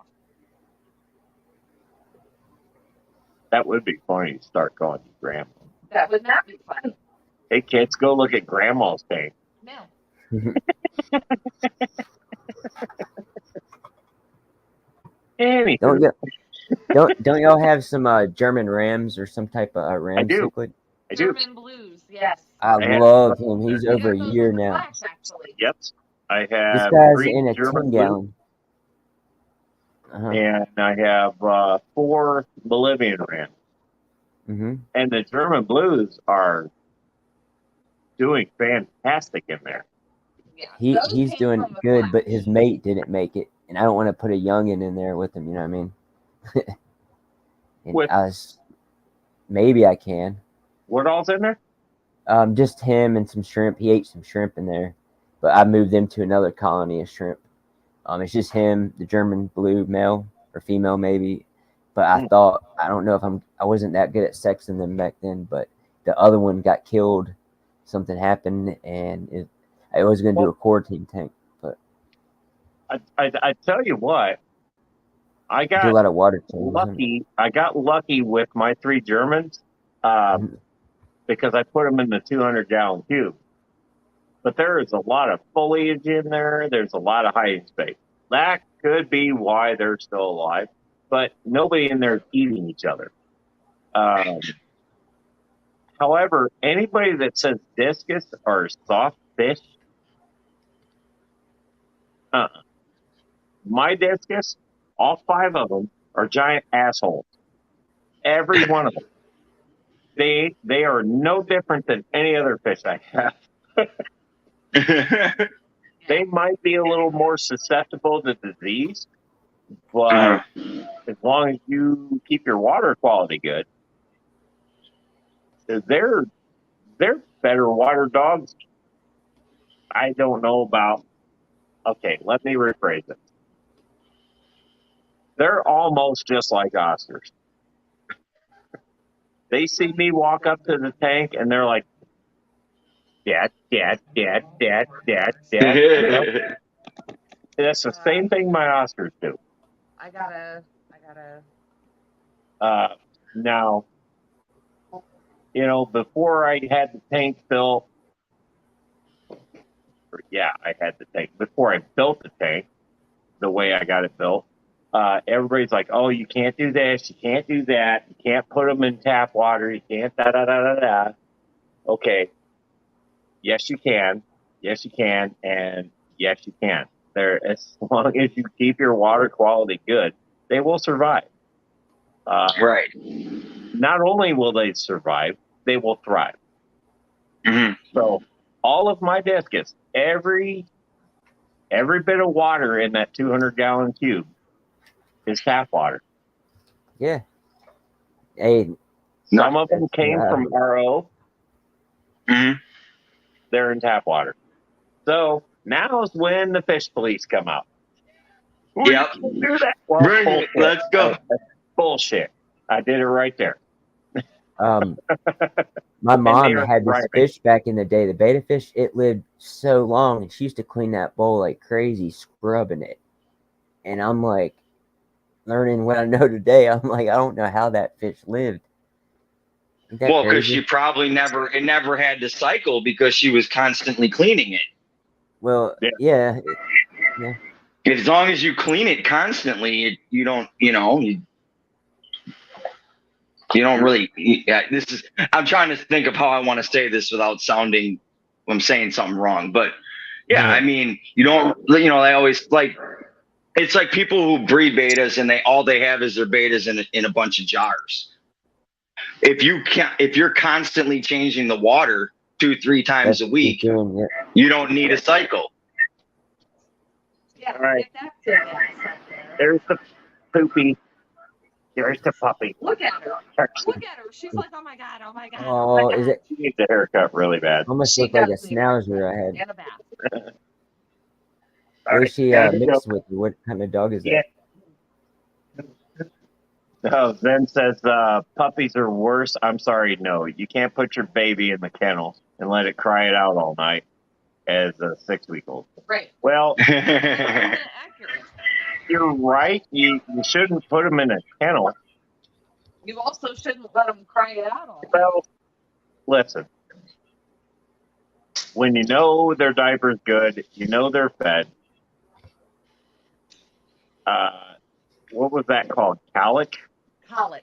That would be funny to start calling you grandma. That would not be funny. Hey kids, go look at grandma's tank. No. Anywho, Don't y'all have some German Rams or some type of Ram I do. cichlid? I do. German blues, yes. I Yeah. love him. He's I over got a those year in the now. flash, actually. Yep. I This have guy's 3 in a German 10 blues, gallon. and I have 4 Bolivian Rams. Mm-hmm. And the German blues are doing fantastic in there. Yeah, those He's came doing from the good, flash. but his mate didn't make it, and I don't want to put a youngin in there with him. You know what I mean? And With- maybe I can. What all's in there? Just him and some shrimp. He ate some shrimp in there, but I moved them to another colony of shrimp. It's just him, the German blue male or female maybe. But I thought, I don't know if I wasn't that good at sexing them back then, but the other one got killed. Something happened, and I was going to do a quarantine tank, but I tell you what, I do a got lot of water changes. lucky. I got lucky with my 3 Germans because I put them in the 200-gallon cube. But there is a lot of foliage in there. There's a lot of hiding space. That could be why they're still alive. But nobody in there is eating each other. However, anybody that says discus or soft fish, my discus, all 5 of them are giant assholes. Every one of them. They are no different than any other fish I have. They might be a little more susceptible to disease, but as long as you keep your water quality good, they're better water dogs. I don't know about. Okay, let me rephrase it. They're almost just like Oscars. They see me walk up to the tank and they're like, Dad. That's the same thing my Oscars do. I gotta. Now, before I had the tank built, I had the tank. Before I built the tank, the way I got it built, everybody's like, oh, you can't do this, you can't do that, you can't put them in tap water, you can't da-da-da-da-da. Okay. Yes, you can, and yes, you can. As long as you keep your water quality good, they will survive. Right. Not only will they survive, they will thrive. Mm-hmm. So all of my discus, every bit of water in that 200-gallon cube is tap water. Yeah. Hey, Some of them came from RO. Mhm. They're in tap water. So now's when the fish police come out. Well, Yep. you can't do that. Well, Bring it. Let's go. That's bullshit. I did it right there. my And mom they were had this right. fish back in the day, the betta fish. It lived so long, and she used to clean that bowl like crazy, scrubbing it. And I'm like, learning what I know today, I'm like, I don't know how that fish lived. Ain't that Well, because crazy? she probably never had to cycle because she was constantly cleaning it. Well, Yeah. yeah. As long as you clean it constantly, you don't, you don't really. Yeah, I'm trying to think of how I want to say this without sounding I'm saying something wrong. But yeah, I mean, you don't, they always like. It's like people who breed betas and all they have is their betas in a bunch of jars. If you're constantly changing the water 2-3 times a week, you don't need a cycle. Yeah, All right. get that big ass up there. There's the poopy. There's the puppy. Look at her. Look at her. She's like, oh my god, oh my god. Oh, is it? She needs a haircut really bad. Almost She looked like a does need schnauzer I had. And a bath. All What right, is she there you mixed go. with? What kind of dog is Yeah. that? Oh, Zen says puppies are worse. I'm sorry, no. You can't put your baby in the kennel and let it cry it out all night as a 6-week-old. Right. Well, Accurate. you're right. You shouldn't put them in a kennel. You also shouldn't let them cry it out all. Well, listen. When you know their diaper's good, you know they're fed. What was that called? Colic? Colic?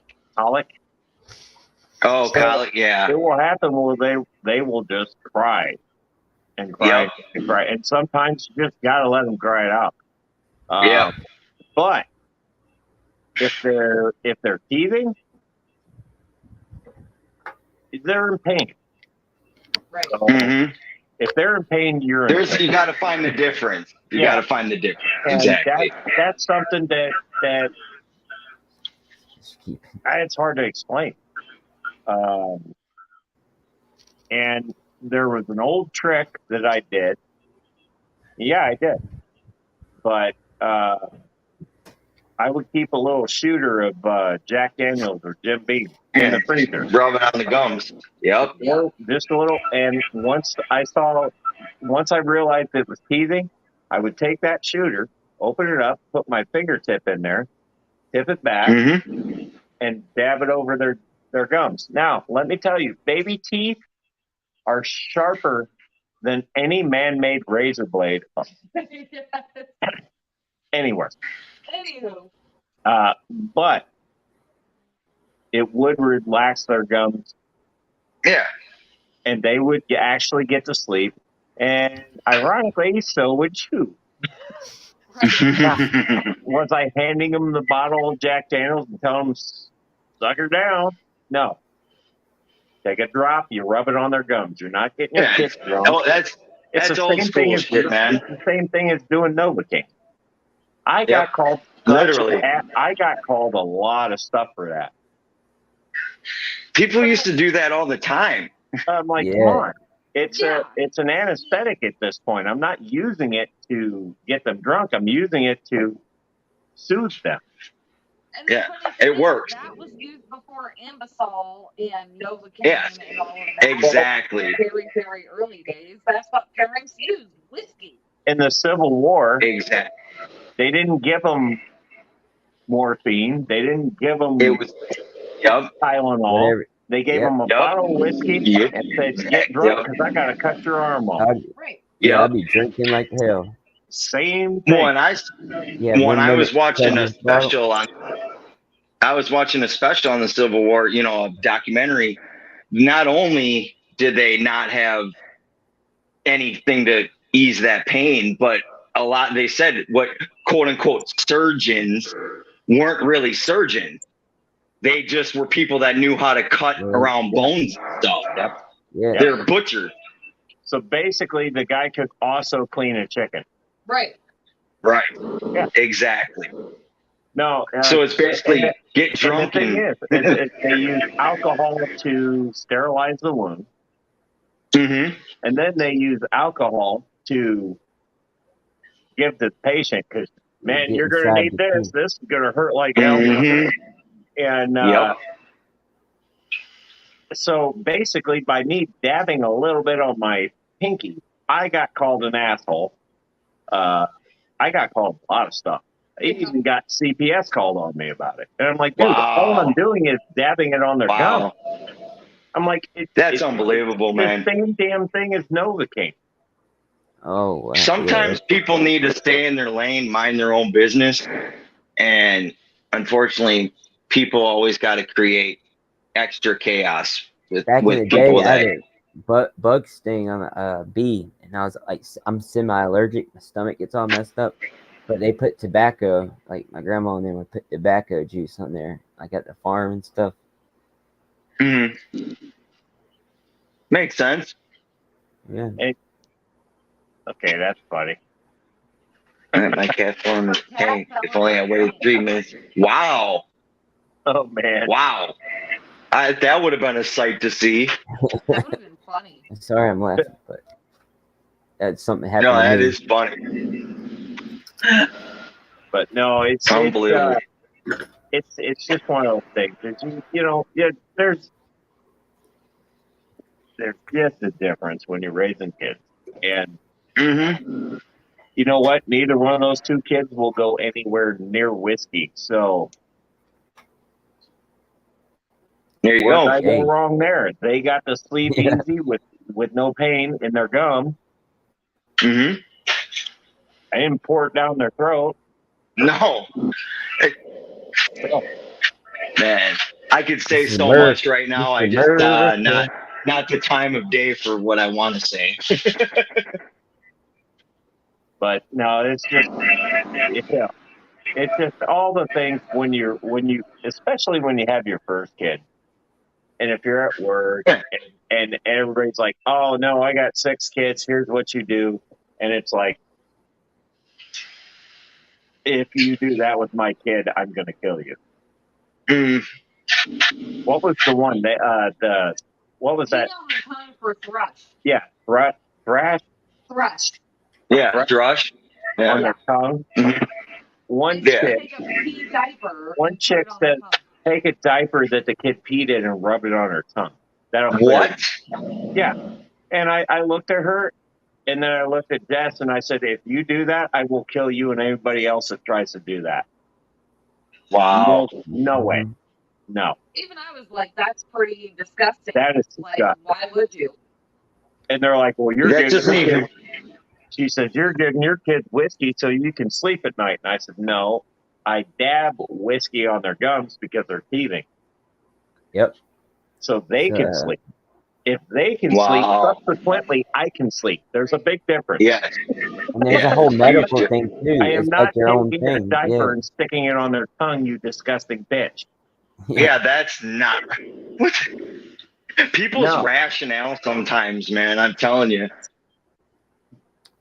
Oh, colic, yeah. It will happen where they will just cry and cry Yep. and cry. And sometimes you just got to let them cry it out. Yeah. But if they're teething, they're in pain. Right. So Mm-hmm. if they're in pain, you're in pain. You got to find the difference. You got to find the difference. And Exactly. that's something that it's hard to explain. And there was an old trick that I did. Yeah, I did. But I would keep a little shooter of Jack Daniels or Jim Beam in the freezer. Rub it on the gums. Yep. Just a little. And once I realized it was teething, I would take that shooter, open it up, put my fingertip in there, tip it back, and dab it over their gums. Now, let me tell you, baby teeth are sharper than any man-made razor blade anywhere. Anywho. But it would relax their gums. Yeah. And they would actually get to sleep. And ironically, so would you. Was I handing them the bottle of Jack Daniels and telling them, suck her down? No. Take a drop, you rub it on their gums. You're not getting your kids drunk. Oh, that's old school shit, man. It's the same thing as doing Novocaine. I got called literally. I got called a lot of stuff for that. People used to do that all the time. I'm like, come on. It's an anesthetic at this point. I'm not using it to get them drunk. I'm using it to soothe them. And it works. That was used before Ambisol and Novocaine and all of that. Exactly. Very, very early days. That's what parents used. Whiskey. In the Civil War, exactly, they didn't give them morphine. They didn't give them Tylenol. They gave them a bottle of whiskey and said, get drunk because I got to cut your arm off. I'd be drinking like hell. Same thing. When I was watching a special on the Civil War, a documentary, not only did they not have anything to ease that pain, but they said what quote unquote surgeons weren't really surgeons. They just were people that knew how to cut around bones and stuff. They're butchers. So basically the guy could also clean a chicken. Right. Yeah. Exactly. No. So it's basically get And the drunk thing and. is they use alcohol to sterilize the wound, Mhm. and then they use alcohol to give the patient because, man, Get you're going to inside need the this. teeth. This is going to hurt like hell. Mhm. And Yep. so basically, by me dabbing a little bit on my pinky, I got called an asshole. I got called a lot of stuff. I even got CPS called on me about it. And I'm like, dude, all I'm Wow. doing is dabbing it on their gum. Wow. I'm like, That's unbelievable, the man. same damn thing as Novocaine. Oh, wow. Sometimes people need to stay in their lane, mind their own business, and unfortunately, people always got to create extra chaos with Back in the people day, I had that. a bug sting on a bee, and I was like, I'm semi-allergic. My stomach gets all messed up. But they put tobacco, like my grandma and them would put tobacco juice on there, like at the farm and stuff. Mhm. Makes sense. Yeah. Okay, that's funny. My cat form is hey, if only I waited 3 minutes. Wow. Oh, man. Wow. That would have been a sight to see. That would have been funny. Sorry, I'm laughing, but that's something happened No, to that me. is funny. But no, it's Unbelievable. it's just one of those things. There's just a difference when you're raising kids. And Mm-hmm. you know what? Neither one of those two kids will go anywhere near whiskey. So There you where did go. I go Hey. wrong there? They got to sleep Yeah. easy with no pain in their gum. Mm-hmm. I didn't pour it down their throat. No. Oh, Man, I could say This is so America. much right now. This I is just America. not the time of day for what I want to say. but no, it's just it's just all the things when you especially when you have your first kid, and if you're at work and everybody's like, oh no, I got 6 kids. Here's what you do, and it's like, if you do that with my kid, I'm gonna kill you. Mm. What was the one? What was that? Peanut on the tongue for thrush. Yeah, thrush Thrush. Yeah, Right. thrush. on Yeah. their tongue. Mhm. One They Yeah. chick, take a pee diaper one and put chick it on their said, tongue. take a diaper that the kid peed in and rub it on her tongue. That'll clear it. What? Yeah. And I looked at her, and then I looked at Jess, and I said, if you do that, I will kill you and anybody else that tries to do that. Wow. No way. Mhm. No. Even I was like, that's pretty disgusting. That is Like, disgusting. why would you? And they're like, well, you're That getting doesn't your even. kid. She says, you're getting your kids whiskey so you can sleep at night. And I said, no, I dab whiskey on their gums because they're teething. Yep. So they can sleep. If they can sleep, Wow. subsequently, I can sleep. There's a big difference. Yes. And there's Yeah, a whole huge medical di- thing too. I am It's not like your own taking a thing. diaper Yeah. and sticking it on their tongue, you disgusting bitch. Yeah, that's not. What? People's No. rationale sometimes, man. I'm telling you.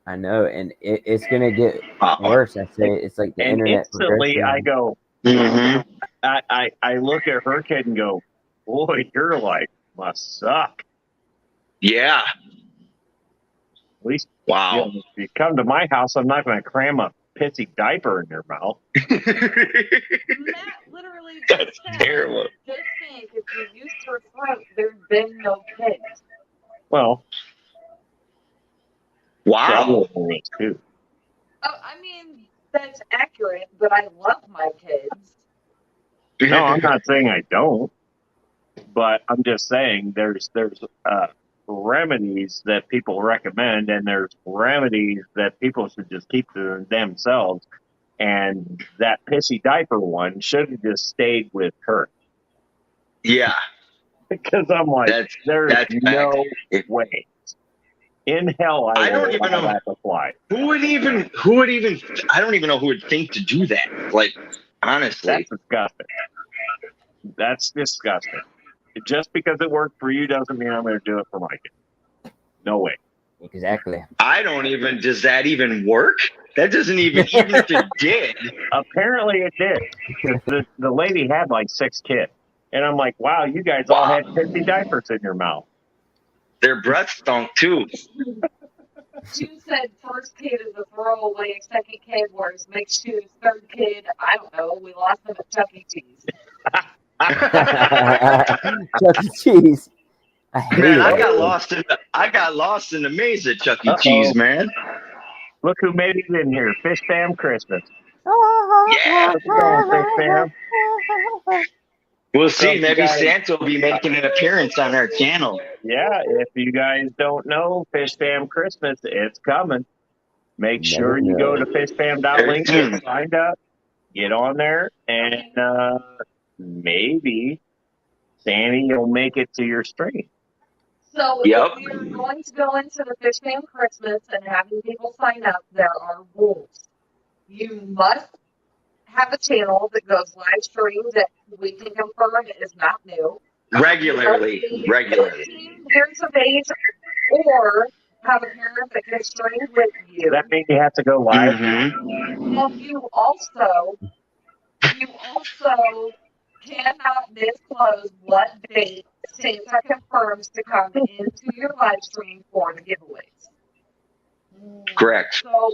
I know, and it's gonna get Wow. worse. I say it's like the And internet instantly, I progression. go, Mm-hmm. I look at her kid and go, boy, your life must suck. Yeah. At least Wow. if you come to my house, I'm not going to cram a pissy diaper in your mouth. Matt literally just That's said, terrible. just think, if you used your throat, there'd been no kids. Well, Wow. too. Oh, I mean, that's accurate, but I love my kids. No, I'm not saying I don't, but I'm just saying there's remedies that people recommend, and there's remedies that people should just keep to themselves. And that pissy diaper one should have just stayed with her. Yeah. Because I'm like, there's no way in hell I I don't will even allow know that to fly. who would even I don't even know who would think to do that. Like, honestly. That's disgusting. That's disgusting. Just because it worked for you doesn't mean I'm going to do it for my kid. No way. Exactly. I don't even. Does that even work? That doesn't even if it did. Apparently it did, because the lady had like 6 kids. And I'm like, wow, you guys all had 50 diapers in your mouth. Their breath stunk too. Stu said first kid is a throwaway, second kid was makes Stu's, third kid, I don't know, we lost them at Chuck E. Cheese. Chuck E. Cheese. I hate Man, it. I got lost in the maze at Chuck E. Uh-oh. Cheese, man. Look who made it in here. Fish Fam Christmas. Yeah. How's it going, Fish Fam? We'll see. you Maybe guys- Santa will be making an appearance on our channel. Yeah, if you guys don't know, Fish Fam Christmas, it's coming. Make Never sure you go to fishfam.link, Very get soon. signed up, get on there, and maybe Sandy will make it to your stream. So Yep. if we are going to go into the Fish Fam Christmas and having people sign up, there are rules. You must have a channel that goes live stream that we can confirm is not new. Regularly. 18 years of age, or have a parent that can stream with you. Does that mean you have to go live? Mm-hmm. And you also cannot disclose what date Santa confirms to come into your live stream for the giveaways. Correct. So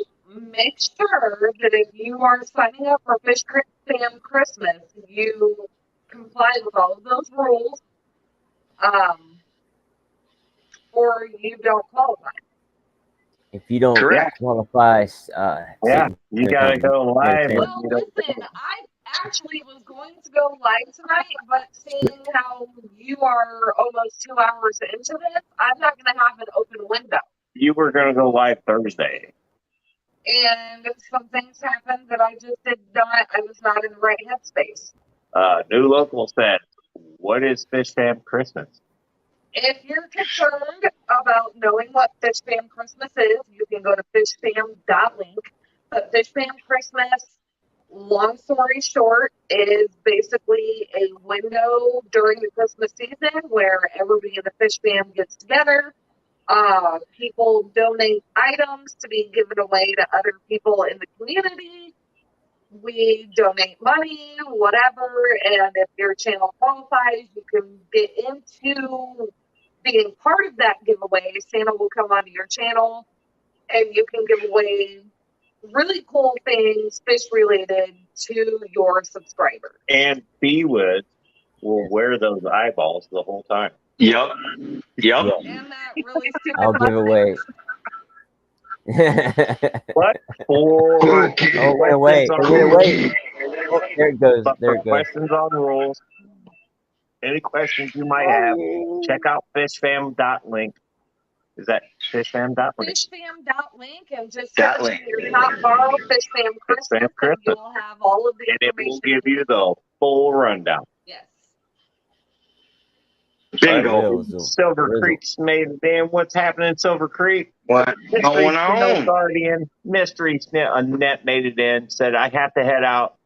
make sure that if you are signing up for Fish Fam Christmas, you comply with all of those rules, or you don't qualify. If you don't Correct. qualify, Yeah, you gotta go live. Well, listen, I actually was going to go live tonight, but seeing how you are almost 2 hours into this, I'm not going to have an open window. You were gonna go live Thursday. And some things happened that I just did not, I was not in the right headspace. New Local said, what is Fish Fam Christmas? If you're concerned about knowing what Fish Fam Christmas is, you can go to fishfam.link. But Fish Fam Christmas, long story short, is basically a window during the Christmas season where everybody in the Fish Fam gets together. People donate items to be given away to other people in the community. We donate money, whatever, and if your channel qualifies, you can get into being part of that giveaway. Santa will come onto your channel, and you can give away really cool things, fish related, to your subscribers. And Beewood will wear those eyeballs the whole time. Yep. And that really stupid I'll give away. What? For Okay. Oh, wait, wait, wait. Oh, there it goes. But There for it goes. questions on rules, any questions you might have, check out fishfam.link. Is that fishfam.link? Fishfam.link, and just Dot search link. in your top bar Fish Fam Christmas, Fam and Christmas. you'll have all of the And it will information. give you the full rundown. Yes. Bingo. Silver Rizzle. Creek's made it in. What's happening in Silver Creek? What Mystery going Snail on? Guardian, Mystery Snail, Annette made it in, said, I have to head out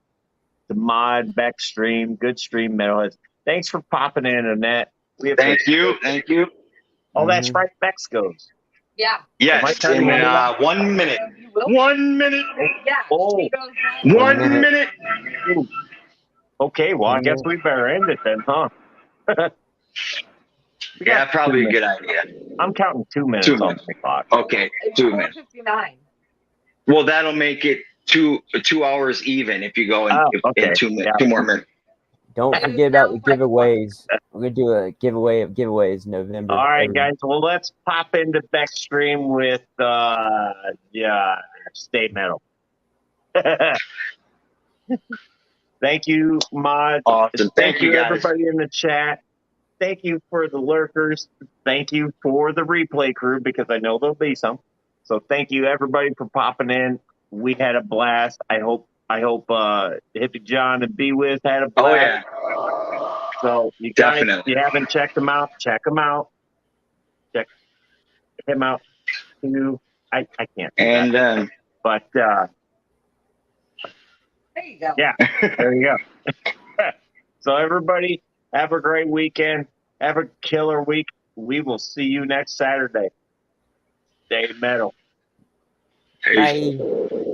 to mod, Beck stream, good stream, Metalheads. Thanks for popping in, Annette. We Thank you. Thank you. Oh, that's right, Bex goes. Yeah. Yes. In 1 minute. You will. 1 minute. Yeah. Oh. She goes live. 1 minute. minute. Okay, well, I guess we better end it then, huh? We Yeah, got probably 2 a good minutes. idea. I'm counting 2 minutes 2 on minutes. the clock. Okay, It's 2 minutes. 4:59. Well, that'll make it 2 hours even if you go in, Oh, okay. in 2 minutes. Yeah. 2 more minutes. Don't forget about the giveaways. We're gonna do a giveaway of giveaways in November. All right, Every- guys. Well, let's pop into Beck's stream with State Metal. Thank you, Mod. Awesome. Thank you, guys. everybody in the chat. Thank you for the lurkers. Thank you for the replay crew, because I know there'll be some. So thank you, everybody, for popping in. We had a blast. I hope Hippie John and B-Wiz had a Oh, blast. yeah. So you guys, if Definitely. you haven't checked them out, check them out. Check him out too. I can't do And that. But There you go. yeah, there you go. So everybody, have a great weekend. Have a killer week. We will see you next Saturday. Stay metal. Peace. Bye.